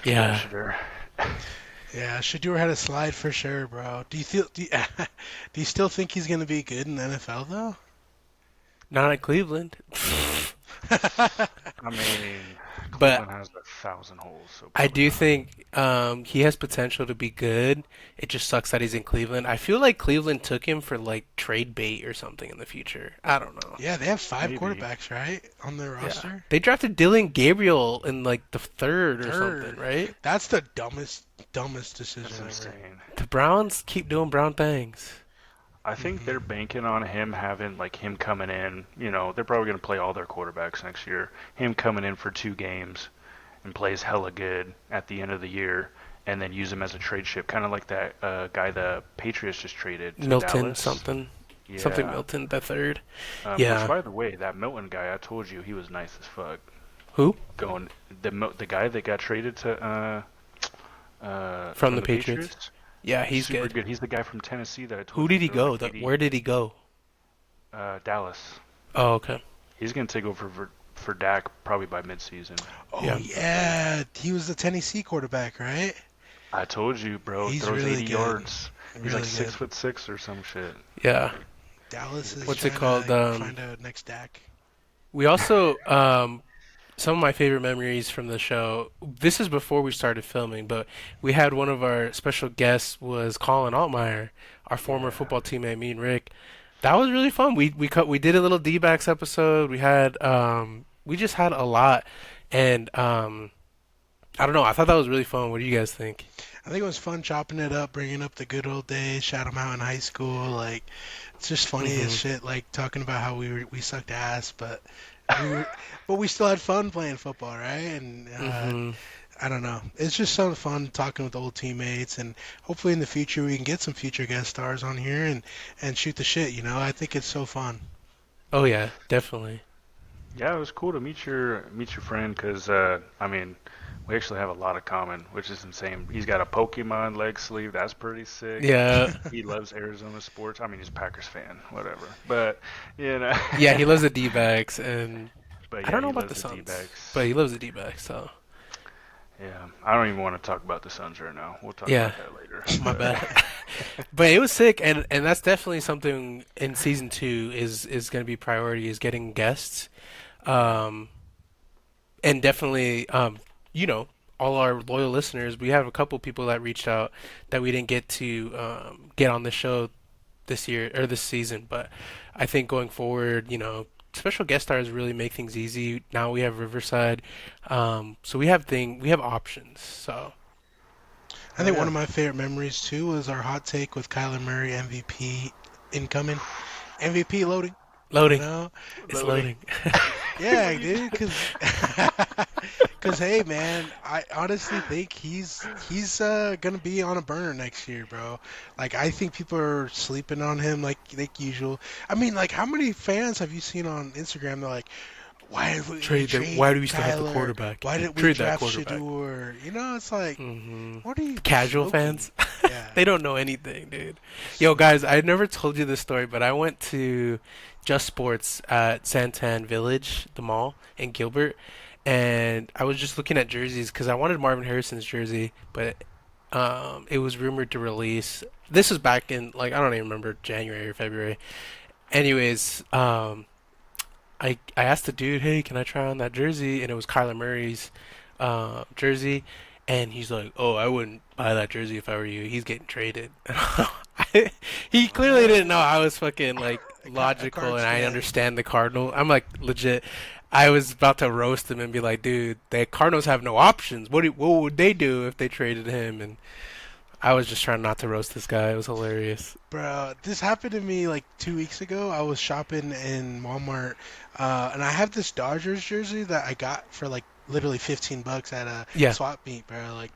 C: yeah,
B: Yeah.
C: sure.
A: Yeah, Shadur had a slide for sure, bro. Do you still think he's gonna be good in the NFL though?
B: Not at Cleveland.
C: I mean,
B: But
C: Cleveland has 1,000 holes, so
B: I
C: probably
B: do
C: not.
B: think he has potential to be good. It just sucks that he's in Cleveland. I feel like Cleveland took him for like trade bait or something in the future. I don't know.
A: Yeah, they have five
C: Maybe.
A: quarterbacks, right, on their
B: Yeah.
A: roster.
B: They drafted Dylan Gabriel in like the third or something,
A: Third.
B: right?
A: That's the dumbest decision
C: That's
A: ever.
C: insane.
B: The Browns keep doing Brown things.
C: I think they're
A: Hmm.
C: banking on him coming in. They're probably going to play all their quarterbacks next year. Him coming in for 2 games and plays hella good at the end of the year, and then use him as a trade chip, kind of like that guy the Patriots just traded to
B: Milton
C: Dallas.
B: something
C: Yeah.
B: Milton the third.
C: Which,
B: Yeah.
C: by the way, that Milton guy, I told you he was nice as fuck.
B: Who?
C: Going the guy that got traded to
B: From
C: from
B: the
C: the
B: Patriots.
C: Patriots,
B: Yeah, he's
C: super
B: good.
C: good. He's the guy from Tennessee that I
B: Who
C: told you
B: did he
C: threw like
B: go?
C: 80.
B: Where did he go?
C: Dallas.
B: Oh, okay.
C: He's gonna take over for Dak probably by midseason.
A: Oh
B: Yeah.
A: yeah, he was the Tennessee quarterback, right?
C: I told you, bro.
A: He's
C: Throws
A: really
C: 80
A: good.
C: yards. He's like
A: Really good.
C: 6'6" or some shit.
B: Yeah.
A: Dallas
C: He's a
A: is
B: What's it
C: beast.
A: trying
B: called?
A: to find a next Dak.
B: We also some of my favorite memories from the show. This is before we started filming, but we had one of our special guests was Colin Altmaier, our former
C: Yeah.
B: football teammate, me and Rick. That was really fun. We did a little D-backs episode. We just had a lot, and I don't know. I thought that was really fun. What do you guys think?
A: I think it was fun chopping it up, bringing up the good old days, shout 'em out in high school. Like, it's just funny as
B: Hmm.
A: shit. Like talking about how we sucked ass, we were, but we still had fun playing football, right? And
B: Hmm.
A: I don't know. It's just so fun talking with old teammates, and hopefully in the future we can get some future guest stars on here and shoot the shit. I think it's so fun.
B: Oh yeah, definitely.
C: Yeah, it was cool to meet your friend because I mean, we actually have a lot of common, which is insane. He's got a Pokemon leg sleeve. That's pretty sick.
B: Yeah,
C: He loves Arizona sports. I mean, he's a Packers fan, whatever. But you know,
B: yeah. He loves the D-backs, and
C: but
B: I
C: yeah,
B: don't know
C: he
B: about the
C: loves the
B: Suns,
C: D-backs.
B: but he loves the D-backs. So
C: Yeah, I don't even want to talk about the Suns right now. We'll talk
B: yeah,
C: about that later.
B: my
C: But
B: bad. But it was sick, and that's definitely something in season two is going to be priority is getting guests, um, and definitely you know all our loyal listeners. We have a couple people that reached out that we didn't get to get on the show this year or this season, but I think going forward, special guest stars really make things easy. Now we have Riverside, so we have options. So
A: I
C: oh
A: think one
C: yeah,
A: of my favorite memories too was our hot take with Kyler Murray MVP incoming, MVP loading. You
B: loading,
A: know,
B: it's
C: loading.
B: loading.
A: yeah, dude. Cause hey, man, I honestly think he's gonna be on a burner next year, bro. Like I think people are sleeping on him like usual. I mean, like how many fans have you seen on Instagram? They're like, why did we
B: Trade the.
A: trade
B: Why do we still have the
A: Kyler?
B: quarterback?
A: Why did we
B: Trade that
A: draft
B: quarterback.
A: Shador? It's like, what are you
B: Casual
A: joking?
B: fans,
A: Yeah,
B: they don't know anything, dude. Yo,
A: swear.
B: guys, I never told you this story, but I went to Just Sports at Santan Village, the mall in Gilbert, and I was just looking at jerseys because I wanted Marvin Harrison's jersey, but it was rumored to release. This was back in like I don't even remember January or February. Anyways, I asked the dude, "Hey, can I try on that jersey?" And it was Kyler Murray's jersey, and he's like, "Oh, I wouldn't buy that jersey if I were you. He's getting traded." He clearly
A: What?
B: didn't know I was fucking like
A: A
B: logical
A: Cards
B: and I
A: fan.
B: understand the Cardinal. I'm like legit. I was about to roast him and be like, "Dude, the Cardinals have no options. What would they do if they traded him?" And I was just trying not to roast this guy. It was hilarious.
A: Bro, this happened to me like 2 weeks ago. I was shopping in Walmart, and I have this Dodgers jersey that I got for like literally $15 at a
B: Yeah.
A: swap meet, bro. Like,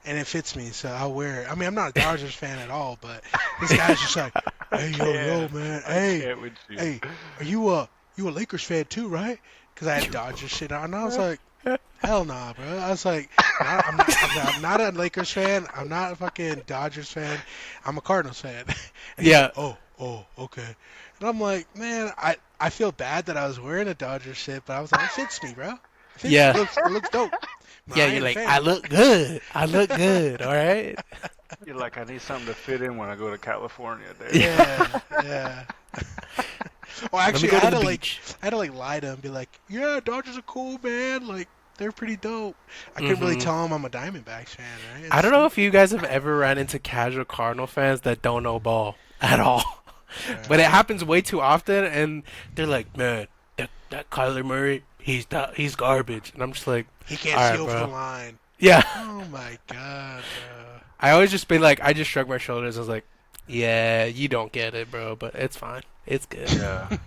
A: and it fits me, so I'll wear it. I mean, I'm not a Dodgers fan at all, but this guy's just like,
C: I
A: "Hey, yo,
C: can't.
A: man,
C: I
A: hey,
C: can't with you.
A: hey, are you a Lakers fan too, right?" Because I had Dodgers shit on, and I was like, "Hell nah, bro." I was like, I'm not a Lakers fan. I'm not a fucking Dodgers fan. I'm a Cardinals fan." And he's like,
B: Yeah.
A: "Oh, okay." And I'm like, "Man, I feel bad that I was wearing a Dodgers shit, but I was like, it fits me, bro. It fits me.
B: Yeah.
A: It looks dope." But
B: Yeah,
A: I
B: you're
A: ain't a
B: like, I
A: fan.
B: look good. I look good, all right?
C: You're like, I need something to fit in when I go to California, dude.
B: Yeah.
A: Yeah, yeah. Well,
B: Let me
A: actually,
B: go to the beach.
A: I had to like lie to him, and be like, "Yeah, Dodgers are cool, man. Like, they're pretty dope." I couldn't really
B: Hmm.
A: tell him I'm a Diamondbacks fan, right?
B: I
A: It's
B: don't know if
A: stupid.
B: you guys have ever ran into casual Cardinal fans that don't know ball at all. But it
A: Uh,
B: happens way too often, and they're like, man, that Kyler Murray, he's garbage. And I'm just like,
A: he can't
B: all
A: see
B: right,
A: over the
B: bro.
A: line.
B: Yeah.
A: Oh my god, bro.
B: I always just be like, I just shrug my shoulders. I was like, yeah, you don't get it, bro, but it's fine. It's good.
C: Yeah,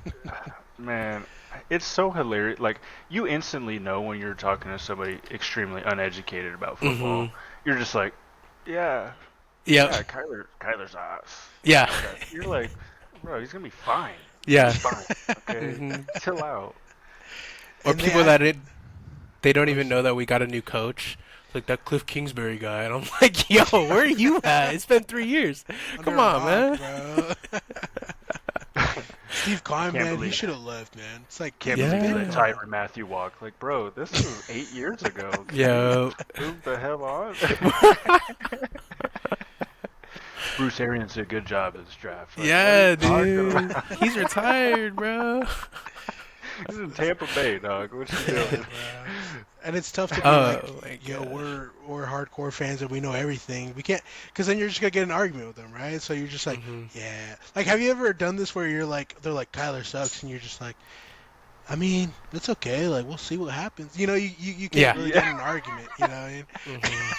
C: man, it's so hilarious. Like, you instantly know when you're talking to somebody extremely uneducated about
B: Hmm.
C: football. You're just like, Yeah,
B: Yep.
C: yeah, Kyler's ass.
B: Yeah.
C: You're like, bro, he's gonna be fine.
B: Yeah.
C: He's fine. Okay,
B: hmm
C: chill out.
B: Or
A: And they
B: people
A: act.
B: that they don't
A: Or
B: even
A: just,
B: know that we got a new coach. Like that Cliff Kingsbury guy, and I'm like, yo, where are you at? It's been 3 years.
A: under
B: Come
A: a
B: on,
A: rock,
B: man.
A: bro. Steve
C: I
A: Klein,
C: can't
A: man, he
C: believe
A: should have left, man. It's like,
C: can't
A: dude, he's
C: believe you
A: been
C: let
B: Yeah.
A: gone.
C: Tyrann Matthew walk. Like, bro, this was 8 years ago. Can we
B: Yo.
C: move the hell on? Bruce Arians did a good job this draft. Like, what are you
B: Yeah,
C: talking
B: dude.
C: about?
B: He's retired, bro.
C: He's in Tampa Bay, dog. What you
A: Yeah,
C: doing?
A: bro. And it's tough to be like,
B: Oh my
A: yo,
B: gosh.
A: we're hardcore fans and we know everything. We can't, because then you're just gonna get in an argument with them, right? So you're just like,
B: hmm
A: yeah. Like, have you ever done this where you're like, they're like, Kyler sucks, and you're just like, I mean, it's okay. Like, we'll see what happens. You can't
B: Yeah.
A: really get
C: Yeah.
A: in an argument. You know what I mean?
B: hmm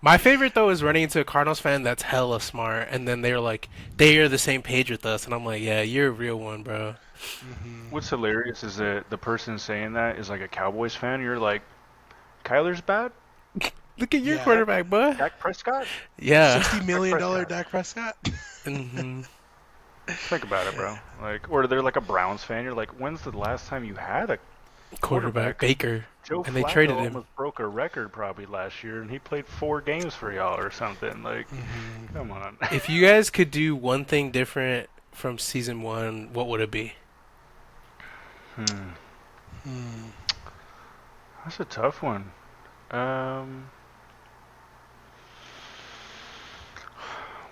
B: My favorite though is running into a Cardinals fan that's hella smart, and then they're like, they are the same page with us, and I'm like, yeah, you're a real one, bro.
A: Hmm.
C: What's hilarious is that the person saying that is like a Cowboys fan. You're like, Kyler's bad?
B: Look at your
A: Yeah.
C: Dak,
B: quarterback, bud.
C: Dak Prescott?
B: Yeah.
A: $60
C: Dak
A: million
C: Prescott.
A: Dak Prescott.
B: hmm
C: Think about it, bro. Like, or they're like a Browns fan. You're like, when's the last time you had a
B: Quarterback
C: quarterback?
B: Baker,
C: Joe
B: and they traded
C: Flacco
B: him.
C: almost broke a record probably last year, and he played 4 games for y'all or something. Like,
A: Hmm.
C: come on.
B: If you guys could do one thing different from season one, what would it be?
C: Hmm.
A: Hmm.
C: That's a tough one. Um,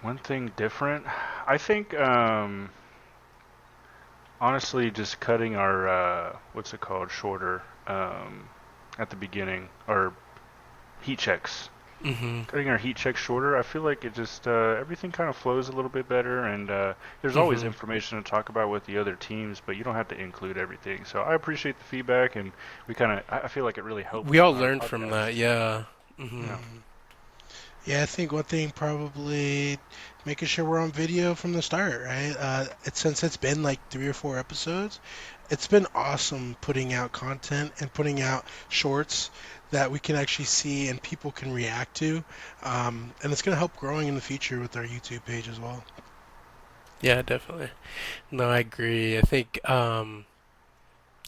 C: one thing different. I think, honestly, just cutting our what's it called, shorter at the beginning, or heat checks.
B: hmm
C: Cutting our heat checks shorter, I feel like it just everything kind of flows a little bit better, and there's always
B: hmm
C: information to talk about with the other teams, but you don't have to include everything. So I appreciate the feedback, and we kind of I feel like it really
B: We
C: helps
B: all
C: our
B: learned from
C: podcast.
B: that, yeah.
C: You
B: hmm
C: know,
A: Hmm. Yeah, I think one thing probably making sure we're on video from the start, right? Since it's been like 3 or 4 episodes, it's been awesome putting out content and putting out shorts that we can actually see and people can react to. And it's going to help growing in the future with our YouTube page as well.
B: Yeah, definitely. No, I agree. I think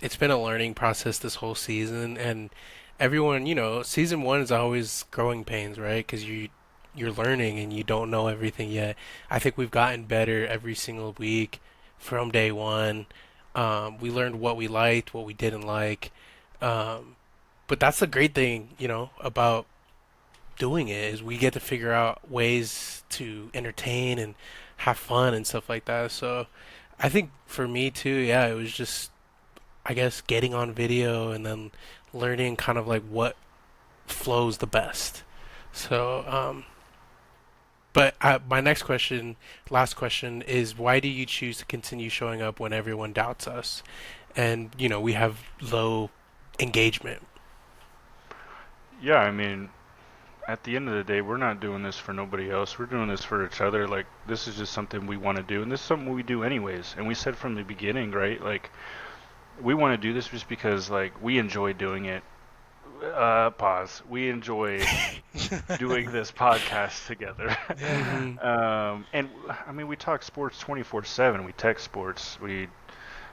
B: it's been a learning process this whole season, and everyone, season one is always growing pains, right? Because you're learning and you don't know everything yet. I think we've gotten better every single week from day one. We learned what we liked, what we didn't like. Um, but that's the great thing, about doing it is we get to figure out ways to entertain and have fun and stuff like that. So I think for me too, yeah, it was just I guess getting on video and then learning kind of like what flows the best. So, but my next question, last question is why do you choose to continue showing up when everyone doubts us? And, we have low engagement.
C: yeah, I mean, at the end of the day, we're not doing this for nobody else. We're doing this for each other. Like, this is just something we want to do, and this is something we do anyways. And we said from the beginning, right? Like, we want to do this just because, like, we enjoy doing it. Pause. We enjoy doing this podcast together.
A: Yeah.
B: hmm
C: And I mean, we talk sports 24/7. We text sports. We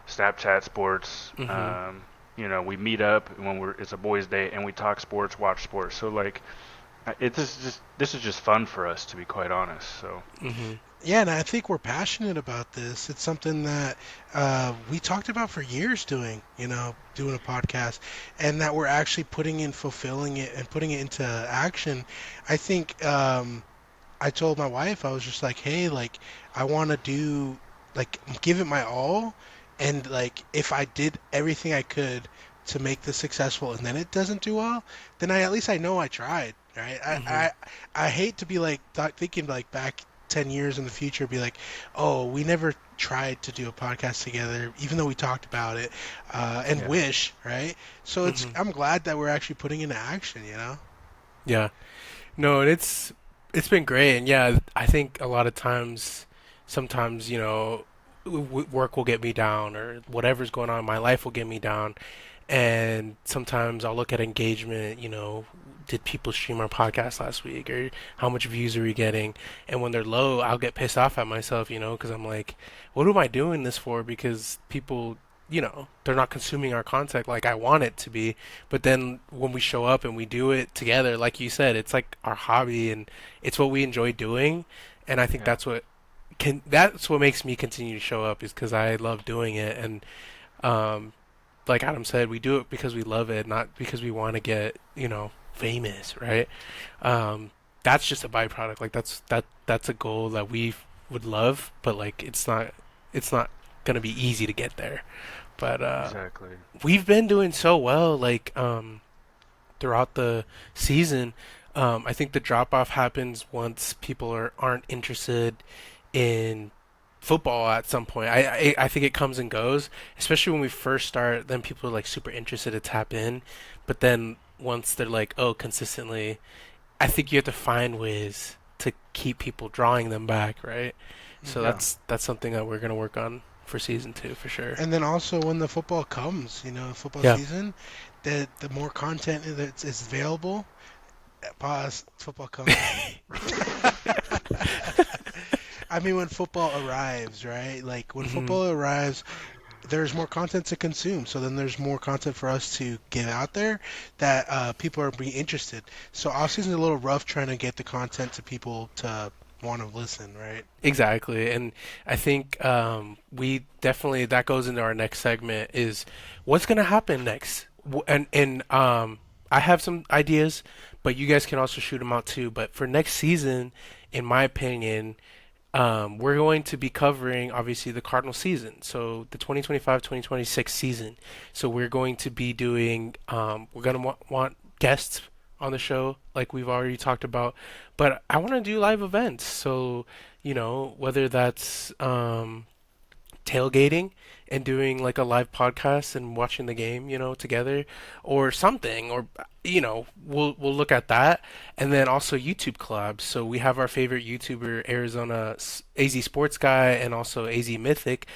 C: Snapchat sports.
B: hmm
C: We meet up when it's a boys' day, and we talk sports, watch sports. So like, this is just fun for us, to be quite honest. So
B: hmm
A: Yeah, and I think we're passionate about this. It's something that we talked about for years doing a podcast, and that we're actually putting in, fulfilling it, and putting it into action. I think I told my wife, I was just like, hey, like, I want to like, give it my all. And, like, if I did everything I could to make this successful and then it doesn't do well, then at least I know I tried, right?
B: hmm
A: I hate to be like, thinking, like, back 10 years in the future, be like, oh, we never tried to do a podcast together, even though we talked about it, and
C: yeah,
A: wish, right? So
B: hmm
A: I'm glad that we're actually putting into action.
B: Yeah. No, and it's been great, and yeah, I think a lot of times, sometimes work will get me down, or whatever's going on in my life will get me down, and sometimes I'll look at engagement, did people stream our podcast last week, or how much views are we getting? And when they're low, I'll get pissed off at myself, because I'm like, what am I doing this for? Because people, they're not consuming our content like I want it to be. But then when we show up and we do it together, like you said, it's like our hobby and it's what we enjoy doing. And I think
C: Yeah.
B: that's what makes me continue to show up, is because I love doing it. And um, like Adam said, we do it because we love it, not because we want to get, famous, right? Um, that's just a byproduct. Like that's a goal that we would love, but like it's not gonna be easy to get there. But
C: Exactly.
B: we've been doing so well, like throughout the season. I think the drop off happens once people aren't interested in football at some point. I think it comes and goes, especially when we first start. Then people are like super interested to tap in, but then once they're like, oh, consistently, I think you have to find ways to keep people drawing them back, right? So
C: Yeah.
B: that's something that we're gonna work on for season two for sure.
A: And then also when the football comes, football
B: Yeah.
A: season, the more content that is available. Pause. Football comes. I mean, when football arrives, right? Like when
B: hmm
A: football arrives, there's more content to consume. So then there's more content for us to get out there that people are being interested. So off season's a little rough trying to get the content to people to want to listen, right?
B: Exactly, and I think we definitely that goes into our next segment is what's gonna happen next. And I have some ideas, but you guys can also shoot them out too. But for next season, in my opinion, we're going to be covering obviously the Cardinal season, so the 2025-2026 season. So we're going to be doing, we're going to want guests on the show, like we've already talked about, but I want to do live events. So, whether that's tailgating and doing like a live podcast and watching the game, together or something, or we'll look at that. And then also YouTube collabs. So we have our favorite YouTuber Arizona AZ Sports Guy and also AZ Mythic,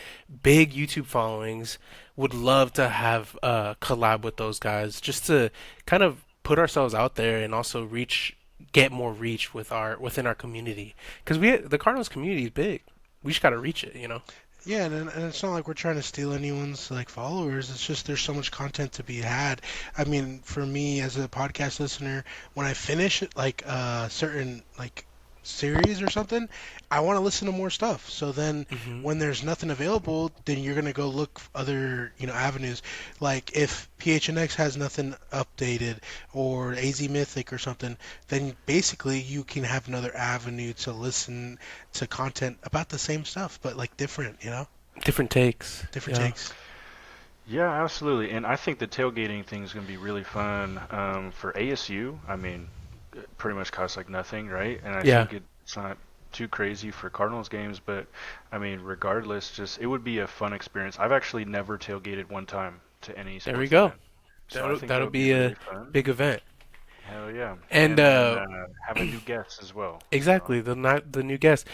B: big YouTube followings. Would love to have a collab with those guys just to kind of put ourselves out there and also get more reach within our community, because the Cardinals community is big. We just got to reach it.
A: Yeah, and it's not like we're trying to steal anyone's like followers. It's just there's so much content to be had. I mean, for me as a podcast listener, when I finish like a certain like series or something, I want to listen to more stuff. So then
B: hmm
A: when there's nothing available, then you're gonna go look other, avenues. Like if PHNX has nothing updated or AZ Mythic or something, then basically you can have another avenue to listen to content about the same stuff, but like different.
B: Different takes.
A: Different
B: Yeah.
A: takes.
C: Yeah, absolutely. And I think the tailgating thing is going to be really fun for ASU. I mean, it pretty much costs like nothing, right? And I
B: Yeah.
C: think it's not too crazy for Cardinals games, but I mean, regardless, just it would be a fun experience. I've actually never tailgated one time to any
B: There we
C: sports
B: go.
C: event, so I
B: That'll
C: think that
B: that'll
C: would be
B: be
C: really
B: a
C: fun.
B: big event.
C: Hell yeah.
B: And
C: And having new guests as well. So,
B: exactly, the new guest,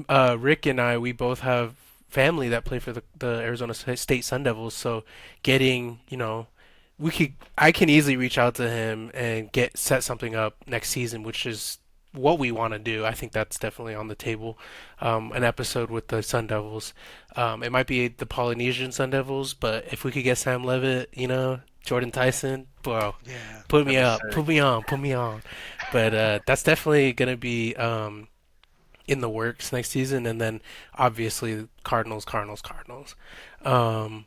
B: Rick and I, we both have family that play for the Arizona State Sun Devils. So getting, I can easily reach out to him and get set something up next season, which is what we want to do. I think that's definitely on the table. An episode with the Sun Devils. It might be the Polynesian Sun Devils, but if we could get Sam Levitt, Jordan Tyson, bro,
A: Yeah.
B: put me
C: that'd be
B: up,
C: sick.
B: put me on, put me on. But that's definitely gonna be in the works next season, and then obviously Cardinals, Cardinals, Cardinals. Um,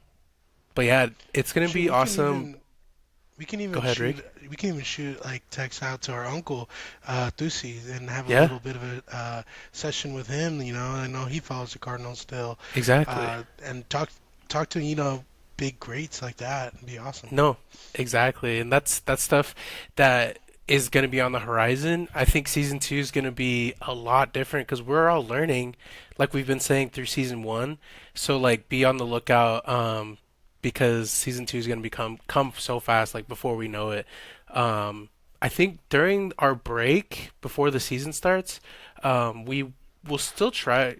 B: but yeah, it's gonna
A: Shoot,
B: be
A: we can
B: awesome.
A: even we can
B: Go
A: even
B: ahead,
A: shoot
B: Rick.
A: we can even shoot like text out to our uncle Thusi and have a
B: Yeah,
A: little bit of a session with him. I know he follows the Cardinals still,
B: exactly.
A: and talk to big greats like that. It'd be awesome.
B: No, exactly, and that's stuff that is going to be on the horizon. I think season two is going to be a lot different because we're all learning, like we've been saying through season one. So like, be on the lookout, because season two is going to come so fast, like before we know it. I think during our break before the season starts, we will still try,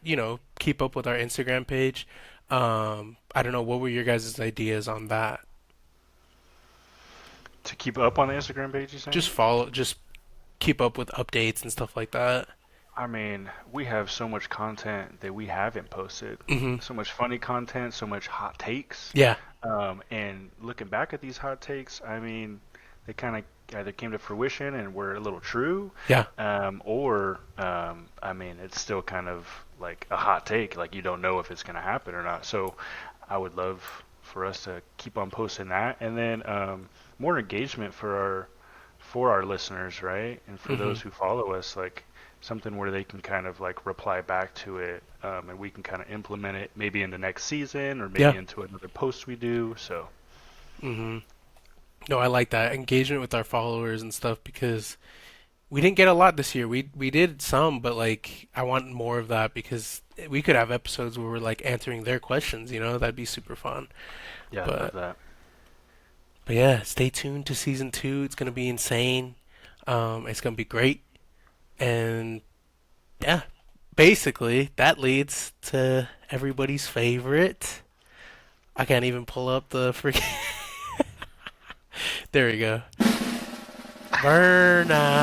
B: keep up with our Instagram page. I don't know, what were your guys' ideas on that?
C: To keep up on the Instagram page, you saying?
B: Just keep up with updates and stuff like that.
C: I mean, we have so much content that we haven't posted.
B: Hmm.
C: So much funny content, so much hot takes.
B: Yeah.
C: And looking back at these hot takes, I mean, they kind of either came to fruition and were a little true,
B: Yeah.
C: or I mean, it's still kind of like a hot take. Like you don't know if it's going to happen or not. So I would love for us to keep on posting that, and then more engagement for our listeners, right? And for
B: Hmm.
C: those who follow us, like something where they can kind of like reply back to it, and we can kind of implement it maybe in the next season or
B: Yeah.
C: maybe into another post we do. So
B: Hmm. No, I like that engagement with our followers and stuff because we didn't get a lot this year. We did some, but like I want more of that because we could have episodes where we're like answering their questions. That'd be super fun.
C: yeah, I love
B: But
C: that.
B: but yeah, stay tuned to season 2. It's gonna be insane. It's gonna be great, and yeah, basically that leads to everybody's favorite. I can't even pull up the freaking. There we go.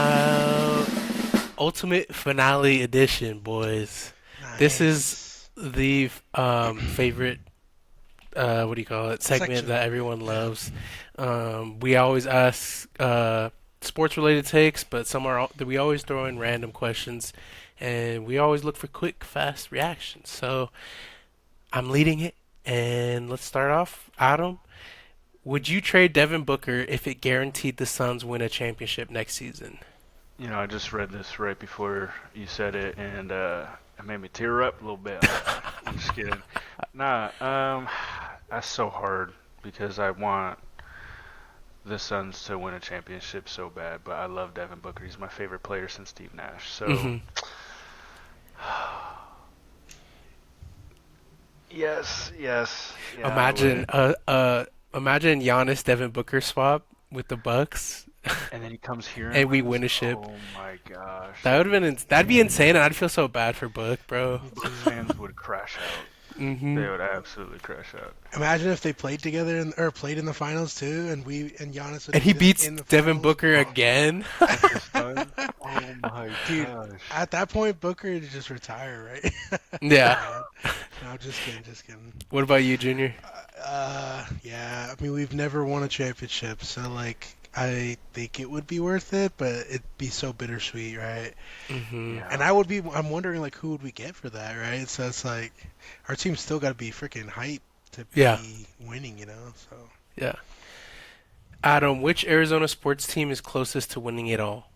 B: Burnout Ultimate Finale Edition, boys. This is
A: Nice.
B: the favorite what do you call it, segment
A: Section.
B: that everyone
A: Yeah.
B: loves. We always ask sports related takes, but we always throw in random questions, and we always look for quick, fast reactions. So I'm leading it, and let's start off. Adam, would you trade Devin Booker if it guaranteed the Suns win a championship next season?
C: You know, I just read this right before you said it, and it made me tear up a little bit. I'm just kidding. Nah, that's so hard because I want the Suns to win a championship so bad, but I love Devin Booker. He's my favorite player since Steve Nash. So,
B: Hmm.
C: yes, yes, yeah, I
B: Imagine
C: would.
B: imagine Giannis Devin Booker swap with the Bucks,
C: And then he comes here and
B: and we
C: wins.
B: win a ship.
C: Oh my gosh,
B: That would
C: that'd
B: have
C: be
B: been that'd be insane,
C: insane.
B: and I'd feel so bad for Book, bro.
A: Me
C: Bucks
A: too.
C: fans would crash out.
B: Hmm.
C: They would absolutely crash out.
A: Imagine if they played together or played in the finals too, and Giannis would
B: And he
A: beat us
B: beats
A: in the
B: Devin
A: finals.
B: Booker again.
C: With the Suns. Oh my
A: Dude,
C: gosh.
A: at that point, Booker would just retire, right?
B: Yeah.
A: Man. No, just kidding, just kidding.
B: What about you, Junior?
A: Yeah. I mean, we've never won a championship, so like, I think it would be worth it, but it'd be so bittersweet, right?
B: Hmm.
A: And
C: Yeah.
A: I'm wondering like who would we get for that, right? So it's like, our team's still got to be freaking hype to
B: Yeah.
A: be winning, you know? So
B: Yeah. Adam, which Arizona sports team is closest to winning it all?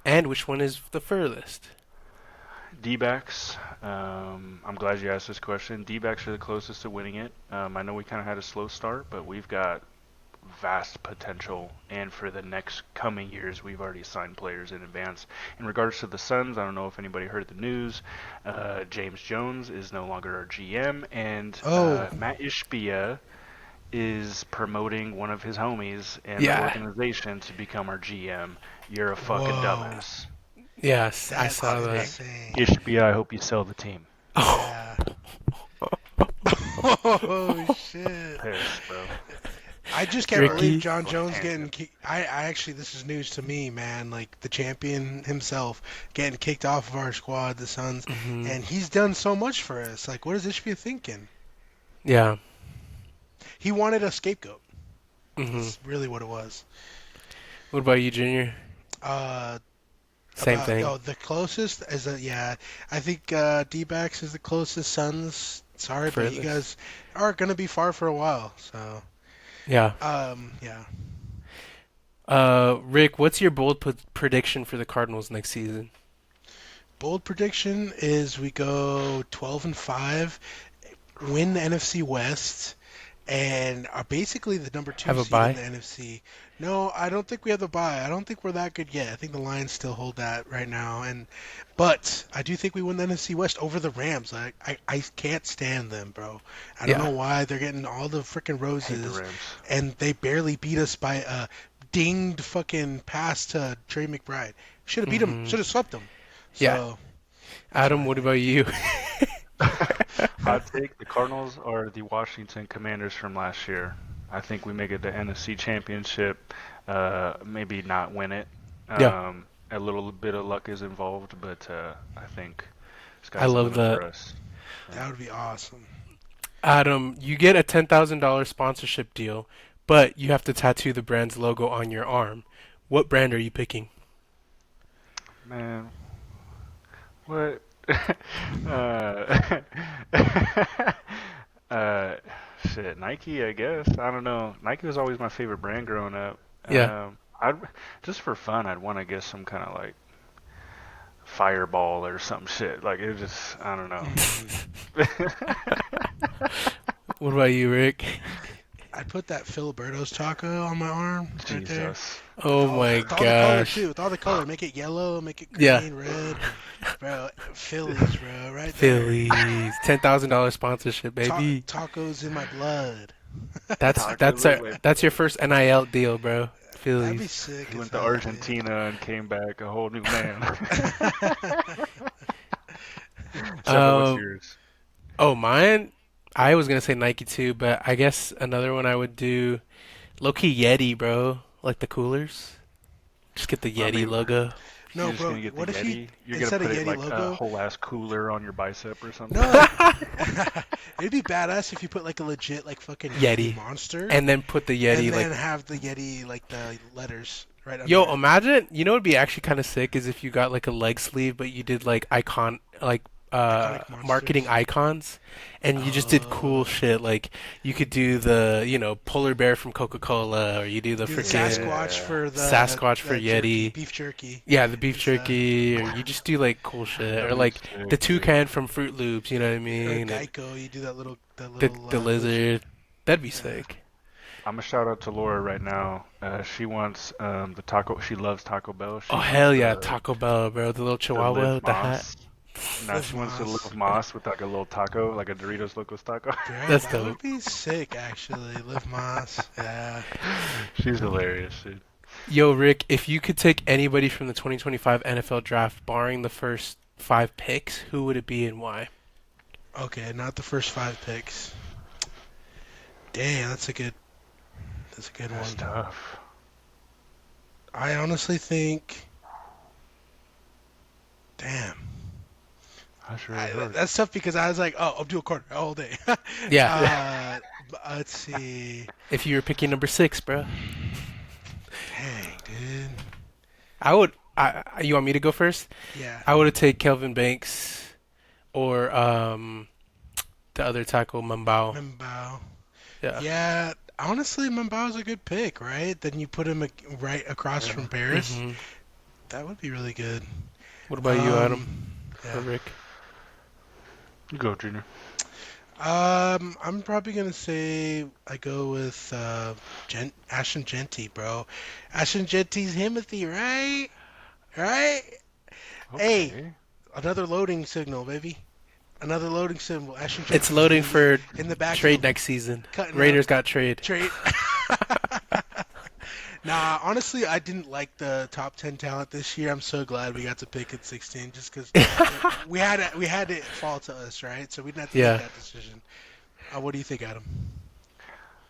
B: And which one is the furthest?
C: D-backs. I'm glad you asked this question. D-backs are the closest to winning it. I know we kind of had a slow start, but we've got vast potential, and for the next coming years, we've already signed players in advance. In regards to the Suns, I don't know if anybody heard the news. James Jones is no longer our GM, and
A: oh,
C: Matt Ishbia is promoting one of his homies in the
B: Yeah.
C: organization to become our GM. You're a fucking
A: whoa,
C: dumbass.
B: Yes, I
A: that's
B: saw that.
A: insane.
C: Ishbia, I hope you sell the team.
A: Yeah. Oh shit.
C: Pissed, bro.
A: I just can't believe
B: Ricky.
A: John
C: Go on a
A: Jones getting.
C: tangent.
A: I actually, this is news to me, man. Like the champion himself getting kicked off of our squad, the Suns,
B: Hmm.
A: and he's done so much for us. Like, what is Ishbia thinking?
B: Yeah.
A: He wanted a scapegoat.
B: Hmm.
A: That's really what it was.
B: What about you, Junior?
A: Uh,
B: Same thing.
A: the closest is a yeah. I think D-backs is the closest. Suns. Sorry, but you
B: Furthest.
A: guys are gonna be far for a while. So,
B: Yeah.
A: yeah.
B: Rick, what's your bold prediction for the Cardinals next season?
A: Bold prediction is we go 12-5, win the NFC West, and are basically the number two
B: Have a
A: seed in
B: bye?
A: the NFC. No, I don't think we have the bye. I don't think we're that good yet. I think the Lions still hold that right now, but I do think we win the NFC West over the Rams. I can't stand them, bro. I don't
B: Yeah.
A: know why they're getting all the freaking
C: Hate the
A: roses,
C: Rams.
A: and they barely beat us by a dinged fucking pass to Trey McBride. Should have beat him.
B: Hmm.
A: Should have swept him.
B: Yeah.
A: So that's
B: Adam,
A: my
B: what
A: thing.
B: about you?
C: Hot take: the Cardinals are the Washington Commanders from last year. I think we make it the NFC Championship. Maybe not win it.
B: Yeah,
C: A little bit of luck is involved, but I think
B: I
C: sky's the
B: love
C: limit
B: that.
C: for us. Yeah.
A: That would be awesome.
B: Adam, you get a $10,000 sponsorship deal, but you have to tattoo the brand's logo on your arm. What brand are you picking?
C: Man, what? uh, uh, shit, Nike, I guess. I don't know. Nike was always my favorite brand growing up.
B: Yeah.
C: I'd just for fun, I'd want to get some kind of like fireball or some shit. Like it just, I don't know.
A: Mm.
B: What about you, Rick?
A: I'd put that Filiberto's taco on my arm right there.
C: Jesus.
B: Oh my
A: With all the color
B: gosh.
A: too. With all the color, make it yellow, make it
B: Yeah.
A: green, red, bro. Phillies, bro, right there.
B: Phillies. $10,000 sponsorship, baby.
A: Tacos in my blood.
C: Tacos look like
B: That's your first NIL deal, bro.
A: That'd be
B: Phillies.
A: sick
C: he
A: as
C: went to
A: hell, dude.
C: Argentina and came back a whole new man. Shepard, what's
B: Um,
C: yours?
B: oh, mine? I was gonna say Nike too, but I guess another one I would do low-key Yeti, bro. Like the coolers. Just get the
C: I
B: Yeti
C: mean,
B: logo.
A: No,
C: you're just
A: bro.
C: gonna get the
A: What if you
C: Yeti. You're gonna
A: instead of
C: put it
A: Yeti
C: like a
A: logo?
C: whole ass cooler on your bicep or something.
A: No, it'd be badass if you put like a legit like fucking Yeti
B: Yeti.
A: monster,
B: And then put the
A: and
B: Yeti
A: then
B: like
A: have the Yeti like the letters right under
B: yo,
A: it.
B: imagine, you know what'd be actually kind of sick is if you got like a leg sleeve, but you did like
A: Iconic
B: marketing
A: monsters.
B: icons, and you just did cool
A: Oh,
B: shit. Like you could do the polar bear from Coca-Cola, or you do the
A: do the
B: freaking
A: Sasquatch
C: Yeah.
A: for
B: Sasquatch for
A: the jerky,
B: Yeti.
A: beef jerky
B: Yeah, the beef
A: and stuff.
B: jerky, or you just do like cool shit, or
C: That'd be
B: like the
C: sick, dude.
B: toucan from Fruit Loops. You know what I
A: Or
B: mean? And
A: Geico, you do that
B: the
A: little
B: the
A: motion.
B: lizard. That'd be
A: Yeah.
B: sick.
C: I'm gonna shout out to Laura right now. She wants the taco. She loves Taco Bell.
B: Oh
C: She wants
B: hell yeah, Taco Bell, bro. The little
C: the
B: chihuahua
C: Live
B: with the hat.
C: Moss. Now
A: Live
C: she wants the
A: Moss.
C: Live Moss with like a little taco, like a Doritos Locos taco.
A: Bro,
B: That's
A: that would
B: dope.
A: be sick actually. Live Moss. Yeah.
C: She's hilarious, dude.
B: Yo, Rick, if you could take anybody from the 2025 NFL draft, barring the first five picks, who would it be and why?
A: Okay, not the first five picks. Damn, that's a good
C: That's
A: one.
C: tough.
A: I honestly think, damn,
C: That's really hard.
A: that's tough because I was like, oh, Abdul Carter all day.
B: Yeah,
A: Let's see.
B: if you were picking number six, bro.
A: Dang, dude.
B: I would. You want me to go first?
A: Yeah,
B: I would have taken Kelvin Banks or the other tackle, Mambao.
A: Mbao.
B: Yeah.
A: Yeah, honestly, Mbao's a good pick, right? Then you put him right across
C: Yeah.
A: from Paris.
B: hmm
A: That would be really good.
B: What about you, Adam or
A: Yeah.
B: Rick?
C: You go, Junior.
A: I'm probably gonna say I go with Ashton Genty, bro. Ashton Genty's Himothy, right? Right? Hey,
C: Okay.
A: another loading signal, baby. Another loading signal. Ashton
B: It's
A: Genty's
B: loading
A: gonna be
B: for
A: in the
B: trade
A: backfield
B: next season.
A: cutting up
B: Raiders got trade.
A: trade. Nah, honestly, I didn't like the top 10 talent this year. I'm so glad we got to pick at 16 just because we had it fall to us, right? So we didn't have to make
B: Yeah.
A: that decision. What do you think, Adam?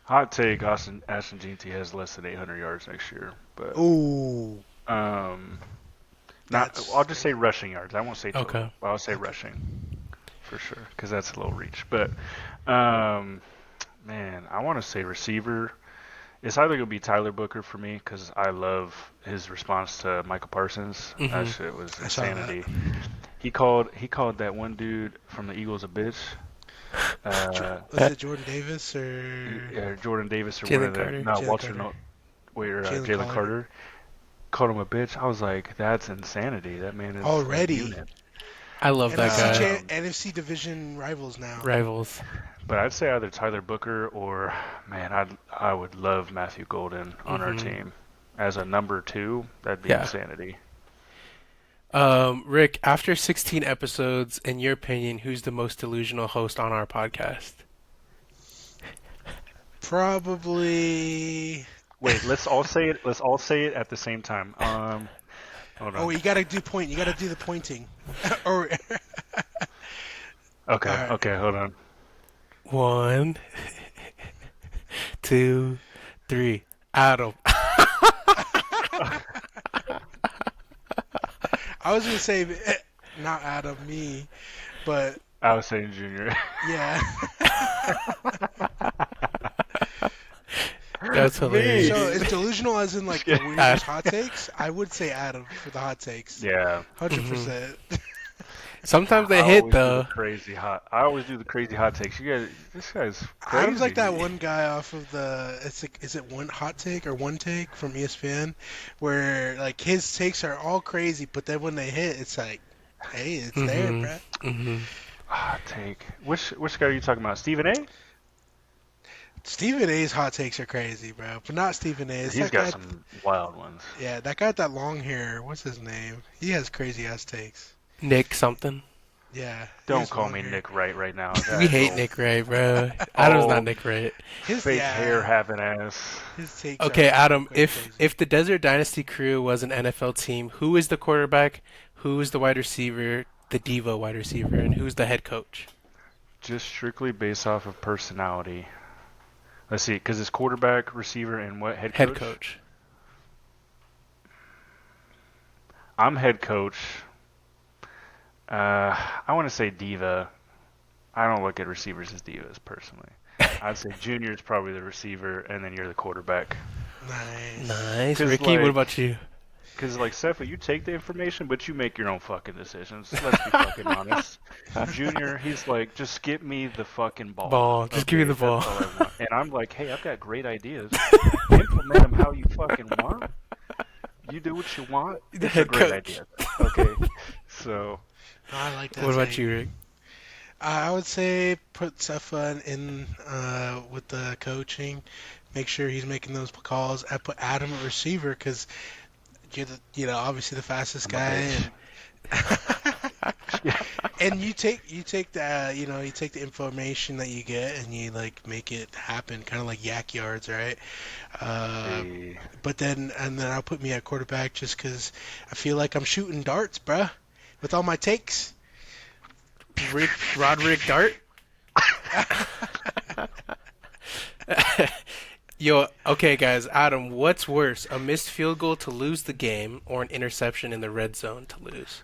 C: Hot take: Ashton Jeanty has less than 800 yards next year, but
A: Ooh,
C: um, not.
A: that's
C: I'll just say rushing yards. I won't say total.
B: Okay.
C: I'll say
A: okay.
C: rushing for sure because that's a little reach. But man, I want to say receiver. It's either gonna be Tyler Booker for me because I love his response to Michael Parsons. That
B: hmm
C: shit was
A: I saw that.
C: insanity. He called that one dude from the Eagles a bitch.
A: Was it Jordan Davis or
C: Yeah, Jordan Davis or one
B: Jalen
C: of the
B: Carter.
C: not
A: Jalen
C: Walter
A: Carter?
C: no wait
A: Jalen
C: Jalen
A: Carter.
C: Carter called him a bitch. I was like, that's insanity. That man is a
A: Already.
C: unit.
B: I love that
A: NFC
B: guy.
C: Um,
A: NFC division rivals now.
B: Rivals.
C: but I'd say either Tyler Booker or man, I would love Matthew Golden on our
B: hmm
C: team as a number two. That'd be
B: Yeah.
C: insanity.
B: Rick, after 16 episodes, in your opinion, who's the most delusional host on our podcast?
A: Probably.
C: Wait, let's all say it. Let's all say it at the same time. Hold
A: Oh,
C: on.
A: you gotta do point. You gotta do the pointing. Or
C: Okay,
A: all right.
C: okay, hold on.
B: 1, 2, 3. Adam.
A: I was gonna say not Adam, me, but
C: I was saying Junior.
A: yeah.
B: That's
C: Me.
A: So
B: hilarious.
A: it's delusional as in like the weirdest hot takes. I would say Adam for the hot takes,
C: Yeah.
A: 100%.
B: Sometimes they
C: I
B: hit
C: always do the
B: though.
C: crazy hot. I always do the crazy hot takes. You guys, this guy's
A: Adam's like that
C: crazy.
A: one guy off of the it's like is it one hot take or one take from ESPN where like his takes are all crazy, but then when they hit, it's like, hey, it's there,
B: Mhm.
A: bruh.
B: Mhm.
C: Hot take. Which guy are you talking about? Stephen A.
A: Stephen A's hot takes are crazy, bro. But not Stephen A. It's
C: He's
A: that
C: got
A: guy.
C: some wild ones.
A: Yeah, that guy with that long hair. What's his name? He has crazy ass takes.
B: Nick something.
A: Yeah, he
C: Don't
A: has
C: call
A: long
C: me
A: hair.
C: Nick Wright right now.
B: We
C: That
B: hate
C: old,
B: Nick Wright, bro. Adam's not
C: old
B: Nick Wright.
A: His
C: fake hair
A: yeah,
C: having ass.
A: his takes
B: Okay,
A: are
B: Adam,
A: quite
B: if
A: crazy.
B: if the Desert Dynasty crew was an NFL team, who is the quarterback, who is the wide receiver, the diva wide receiver, and who's the head coach?
C: Just strictly based off of personality. Let's see, because it's quarterback, receiver, and what head
B: Head
C: coach?
B: coach.
C: I'm head coach. I want to say diva. I don't look at receivers as divas personally. I'd say Junior is probably the receiver, and then you're the quarterback.
A: Nice.
B: Nice.
C: Cause
B: Ricky, what
C: like,
B: about you?
C: cause like Sepha, you take the information, but you make your own fucking decisions. Let's be fucking honest. Junior, he's like, just get me the fucking ball.
B: Ball. Just give me
C: Okay,
B: the ball.
C: that's all I want. And I'm like, hey, I've got great ideas. Implement them how you fucking want. You do what you want.
B: The
C: It's a
B: head
C: great
B: coach.
C: idea. Okay, so
A: I like that
B: What about
A: take.
B: you, Rick?
A: I would say put Cepha in with the coaching. Make sure he's making those calls. I put Adam at receiver because you're the, obviously the fastest
C: I'm a
A: guy,
C: bitch.
A: and and you take the you take the information that you get and you like make it happen, kind of like yak yards, right? Uh,
C: Hey,
A: but then I'll put me at quarterback just because I feel like I'm shooting darts, bruh, with all my takes.
B: Roderick Dart? Yo, okay, guys. Adam, what's worse, a missed field goal to lose the game or an interception in the red zone to lose?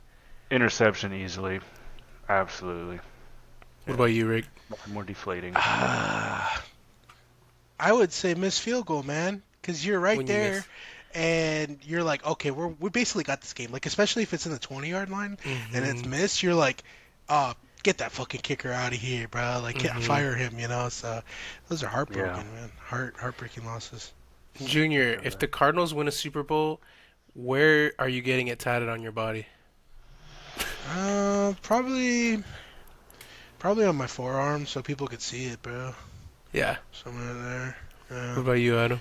C: interception easily. Absolutely.
B: What
C: Yeah.
B: about you, Rick?
C: Nothing more deflating.
A: Ah, I would say miss field goal, man, because you're right
B: When you
A: there,
B: miss?
A: and you're like, okay, we basically got this game. Like, especially if it's in the 20-yard line and it's
B: Mm-hmm.
A: missed, you're like, oh, get that fucking kicker out of here, bro. Like,
B: Mm-hmm.
A: fire him, you know. So those are
C: Yeah.
A: heartbroken, man. Heartbreaking losses.
B: Junior,
C: Yeah,
B: if
C: man.
B: the Cardinals win a Super Bowl, where are you getting it tatted on your body?
A: Probably on my forearm so people could see it, bro.
B: Yeah.
A: Somewhere there.
B: What about you, Adam?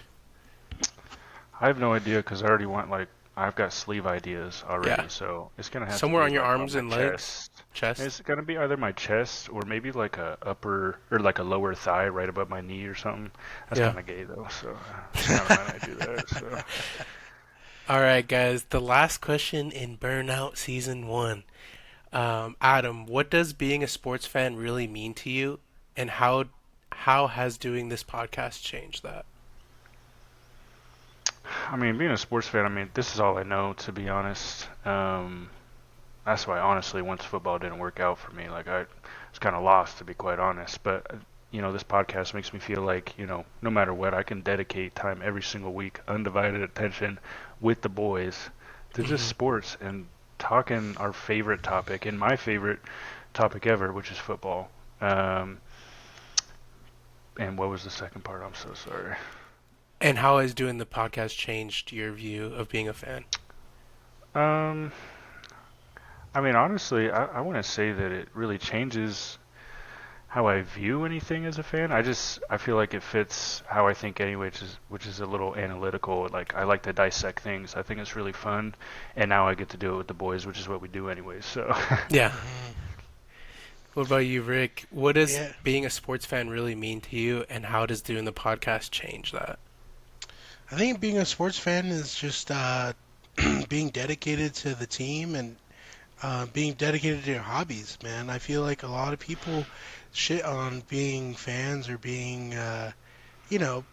C: I have no idea because I already want like I've got sleeve ideas
B: Yeah.
C: already, so it's gonna have to
B: Somewhere
C: be
B: on your
C: like on
B: arms
C: my
B: and legs,
C: chest.
B: chest.
C: It's gonna be either my chest or maybe like a upper or like a lower thigh right above my knee or something. That's
B: Yeah.
C: kind of gay though, so it's kind of mad I do that. So
B: All right, guys. The last question in Burnout Season 1. Adam, what does being a sports fan really mean to you, and how has doing this podcast changed that?
C: I mean, being a sports fan, I mean, this is all I know to be honest. That's why honestly, once football didn't work out for me, like I was kind of lost to be quite honest. But this podcast makes me feel like no matter what, I can dedicate time every single week, undivided attention with the boys to just
B: Hmm.
C: sports and talking our favorite topic and my favorite topic ever, which is football. Um, and what was the second part? I'm so sorry.
B: And how has doing the podcast changed your view of being a fan?
C: Um, I mean, honestly, I want to say that it really changes how I view anything as a fan. I feel like it fits how I think anyway, which is a little analytical. Like I like to dissect things. I think it's really fun, and now I get to do it with the boys, which is what we do anyway. So
B: Yeah.
A: Mhm.
B: What about you, Rick? What does
A: Yeah,
B: being a sports fan really mean to you, and how does doing the podcast change that?
A: I think being a sports fan is just being dedicated to the team and being dedicated to your hobbies, man. I feel like a lot of people shit on being fans or being, you know,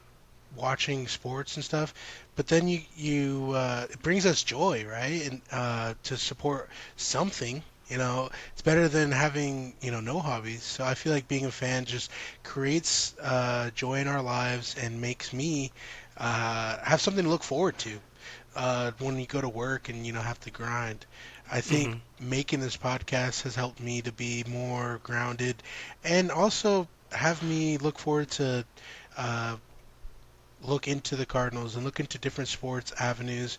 A: watching sports and stuff. but then it brings us joy, right? And to support something, it's better than having, no hobbies. So I feel like being a fan just creates joy in our lives and makes me have something to look forward to when you go to work and have to grind. I think
B: Hmm.
A: making this podcast has helped me to be more grounded and also have me look forward to uh, look into the Cardinals and look into different sports avenues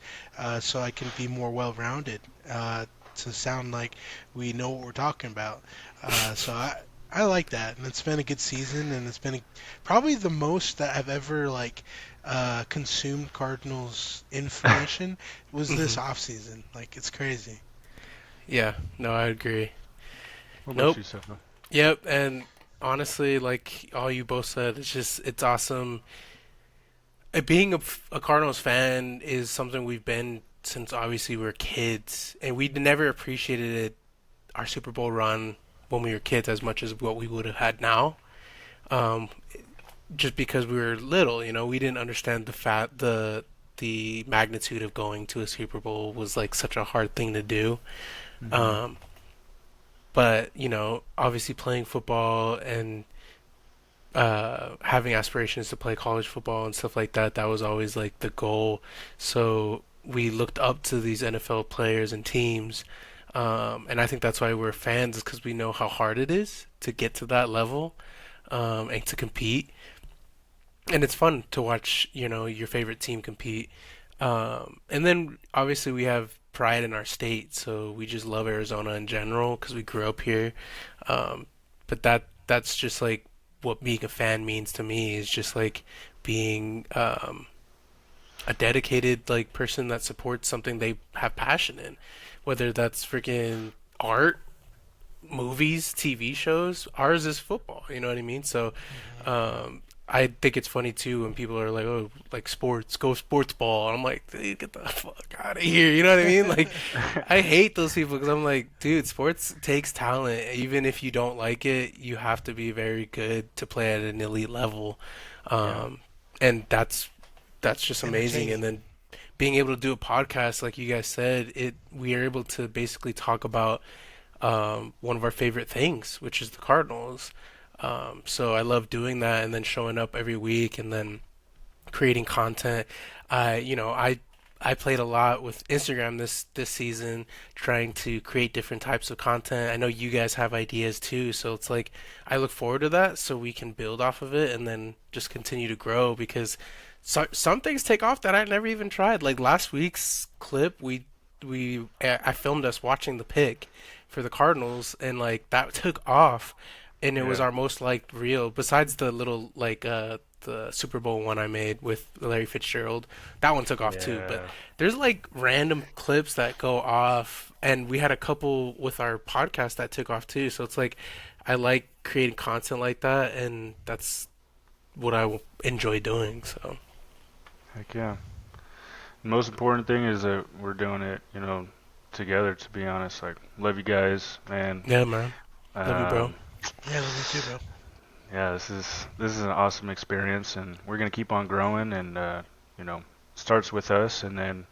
A: so I can be more well-rounded to sound like we know what we're talking about. So I like that, and it's been a good season, and it's been probably the most that I've ever like consumed Cardinals information was this
B: Hmm.
A: off season. Like it's crazy.
B: Yeah, no, I agree.
C: What about
B: Nope.
C: you, Sefa?
B: Yep. And honestly, like all you both said, it's awesome. Being a Cardinals fan is something we've been since obviously we were kids, and we never appreciated it, our Super Bowl run when we were kids as much as what we would have had now. Um, just because we were little, we didn't understand the magnitude of going to a Super Bowl was like such a hard thing to do.
C: Mm-hmm.
B: Um, but obviously playing football and having aspirations to play college football and stuff like that, that was always like the goal. So we looked up to these NFL players and teams. And I think that's why we're fans, is because we know how hard it is to get to that level and to compete. And it's fun to watch, your favorite team compete. And then obviously we have pride in our state, so we just love Arizona in general because we grew up here. But that's just like what being a fan means to me, is just like being a dedicated like person that supports something they have passion in, whether that's freaking art, movies, TV shows. Ours is football. You know what I mean? So,
A: Mhm.
B: I think it's funny too when people are like, "Oh, like sports, go sports ball." And I'm like, "Dude, get the fuck out of here." You know what I mean? Like, I hate those people because I'm like, dude, sports takes talent. Even if you don't like it, you have to be very good to play at an elite level.
C: Yeah.
B: Um, and that's just amazing. And
A: Entertaining.
B: then being able to do a podcast, like you guys said, we are able to basically talk about one of our favorite things, which is the Cardinals. So I love doing that, and then showing up every week, and then creating content. I played a lot with Instagram this season, trying to create different types of content. I know you guys have ideas too, so it's like I look forward to that, so we can build off of it and then just continue to grow, because some things take off that I never even tried. Like last week's clip, I filmed us watching the pick for the Cardinals, and like that took off, and it was
C: Yeah.
B: our most liked reel besides the little like the Super Bowl one I made with Larry Fitzgerald. That one took off too, but
C: Yeah.
B: there's like random clips that go off, and we had a couple with our podcast that took off too. So it's like I like creating content like that, and that's what I enjoy doing. So
C: Heck yeah. The most important thing is that we're doing it, together. To be honest, like, love you guys, man.
B: yeah, man, love you, bro.
C: Um,
A: Yeah, love you too, bro.
C: yeah, this is an awesome experience, and we're gonna keep on growing, and you know, starts with us, and then,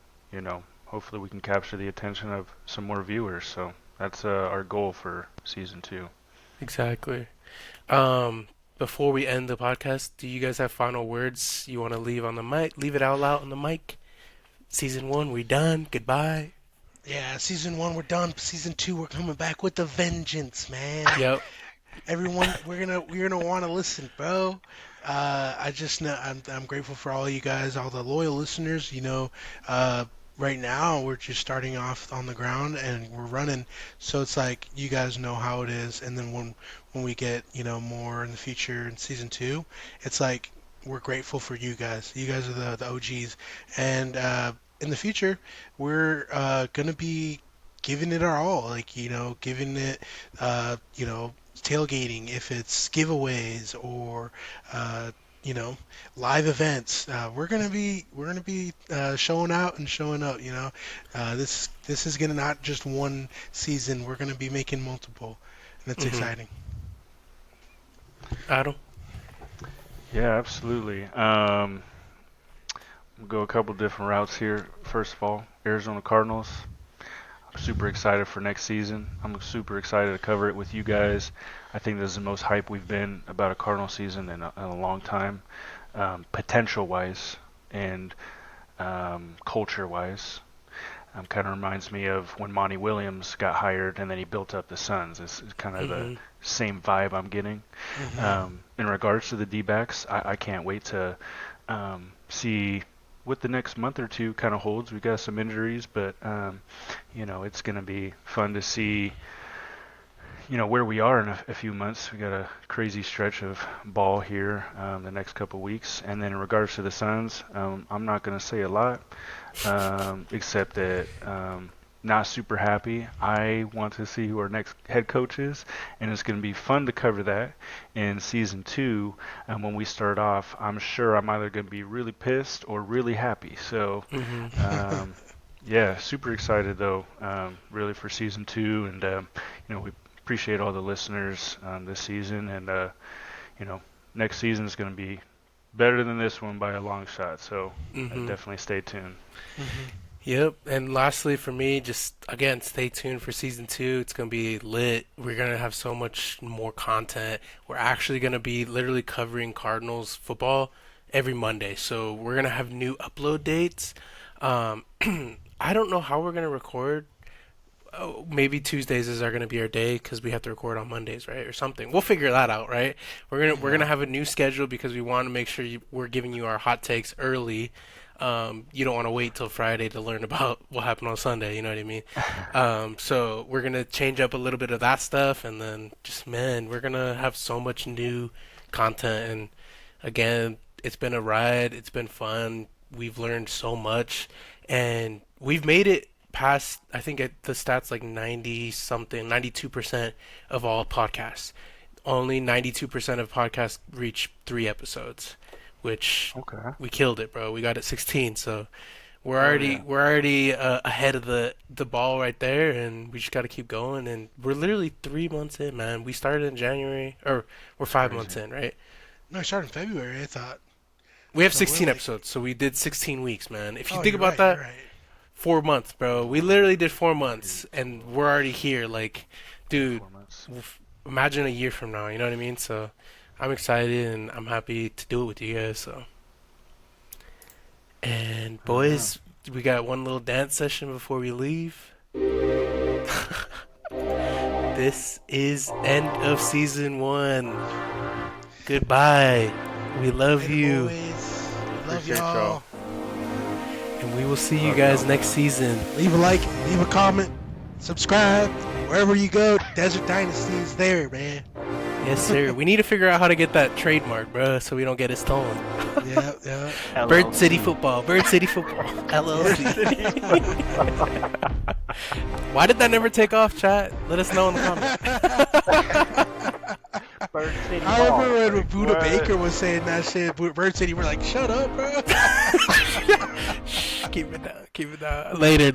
C: hopefully we can capture the attention of some more viewers. So that's our goal for season 2.
B: Exactly. Um, Before we end the podcast, do you guys have final words you want to leave on the mic? Leave it out loud on the mic. Season one, we done. Goodbye.
A: Yeah, season one we're done. Season two we're coming back with a vengeance, man.
B: Yep.
A: Everyone, we're gonna want to listen, bro. I just know I'm grateful for all you guys, all the loyal listeners. Right now we're just starting off on the ground and we're running, so it's like you guys know how it is. And then when we get more in the future in season two, it's like we're grateful for you guys. You guys are the OGs, and in the future we're gonna be giving it our all, like giving it tailgating, if it's giveaways or uh, you know live events. We're gonna be showing out and showing up. This is gonna not just one season. We're gonna be making multiple, and it's
B: Mm-hmm.
A: exciting.
B: Adam.
C: Yeah, absolutely. We'll go a couple different routes here. First of all, Arizona Cardinals. I'm super excited for next season. I'm super excited to cover it with you guys. I think this is the most hype we've been about a Cardinal season in a long time, potential-wise and culture-wise. Kind of reminds me of when Monty Williams got hired and then he built up the Suns. It's kind of the same vibe I'm getting. In regards to the D-backs, I can't wait to see what the next month or two kind of holds. We got some injuries, but it's going to be fun to see where we are in a few months. We got a crazy stretch of ball here the next couple weeks. And then in regards to the Suns, I'm not going to say a lot, except that not super happy. I want to see who our next head coach is, and it's going to be fun to cover that in season 2. And when we start off, I'm sure I'm either going to be really pissed or really happy. So, yeah, super excited though, really for season 2, and we appreciate all the listeners this season, and next season is going to be better than this one by a long shot. So definitely stay tuned.
B: Yep, and lastly for me, just again, stay tuned for season 2. It's going to be lit. We're going to have so much more content. We're actually going to be literally covering Cardinals football every Monday. So we're going to have new upload dates. I don't know how we're going to record. Oh, maybe Tuesdays is going to be our day because we have to record on Mondays, right, or something. We'll figure that out, right? We're gonna have a new schedule because we want to make sure we're giving you our hot takes early. You don't want to wait till Friday to learn about what happened on Sunday. You know what I mean? So we're gonna change up a little bit of that stuff, and then we're gonna have so much new content. And again, it's been a ride. It's been fun. We've learned so much, and we've made it past, I think at the stats like 92% of all podcasts. Only 92% of podcasts reach 3 episodes, which we killed it, bro. We got it 16, so we're already ahead of the ball right there, and we just got to keep going. And we're literally 3 months in, man. We started in January, or we're 5 months in, right?
A: No, I started in February, I thought.
B: We have 16 episodes, so we did 16 weeks, man. If you think about that, 4 months, bro. We literally did 4 months, and we're already here. Like, dude, imagine a year from now. You know what I mean? So, I'm excited, and I'm happy to do it with you guys. So, and boys, we got one little dance session before we leave. This is end of season 1. Goodbye. We love you.
A: Boys. Love y'all.
B: And we will see you guys next season.
A: Leave a like, leave a comment, subscribe. Wherever you go, Desert Dynasty is there, man.
B: Yes, sir. We need to figure out how to get that trademark, bro, so we don't get it stolen.
A: Yeah.
B: Bird City Football. LLC. Why did that never take off, chat? Let us know in the comments.
C: Bird City
A: I remember when Buddha Baker was saying that shit. Bird City, we're like, shut up, bro.
B: Keep it down. Later.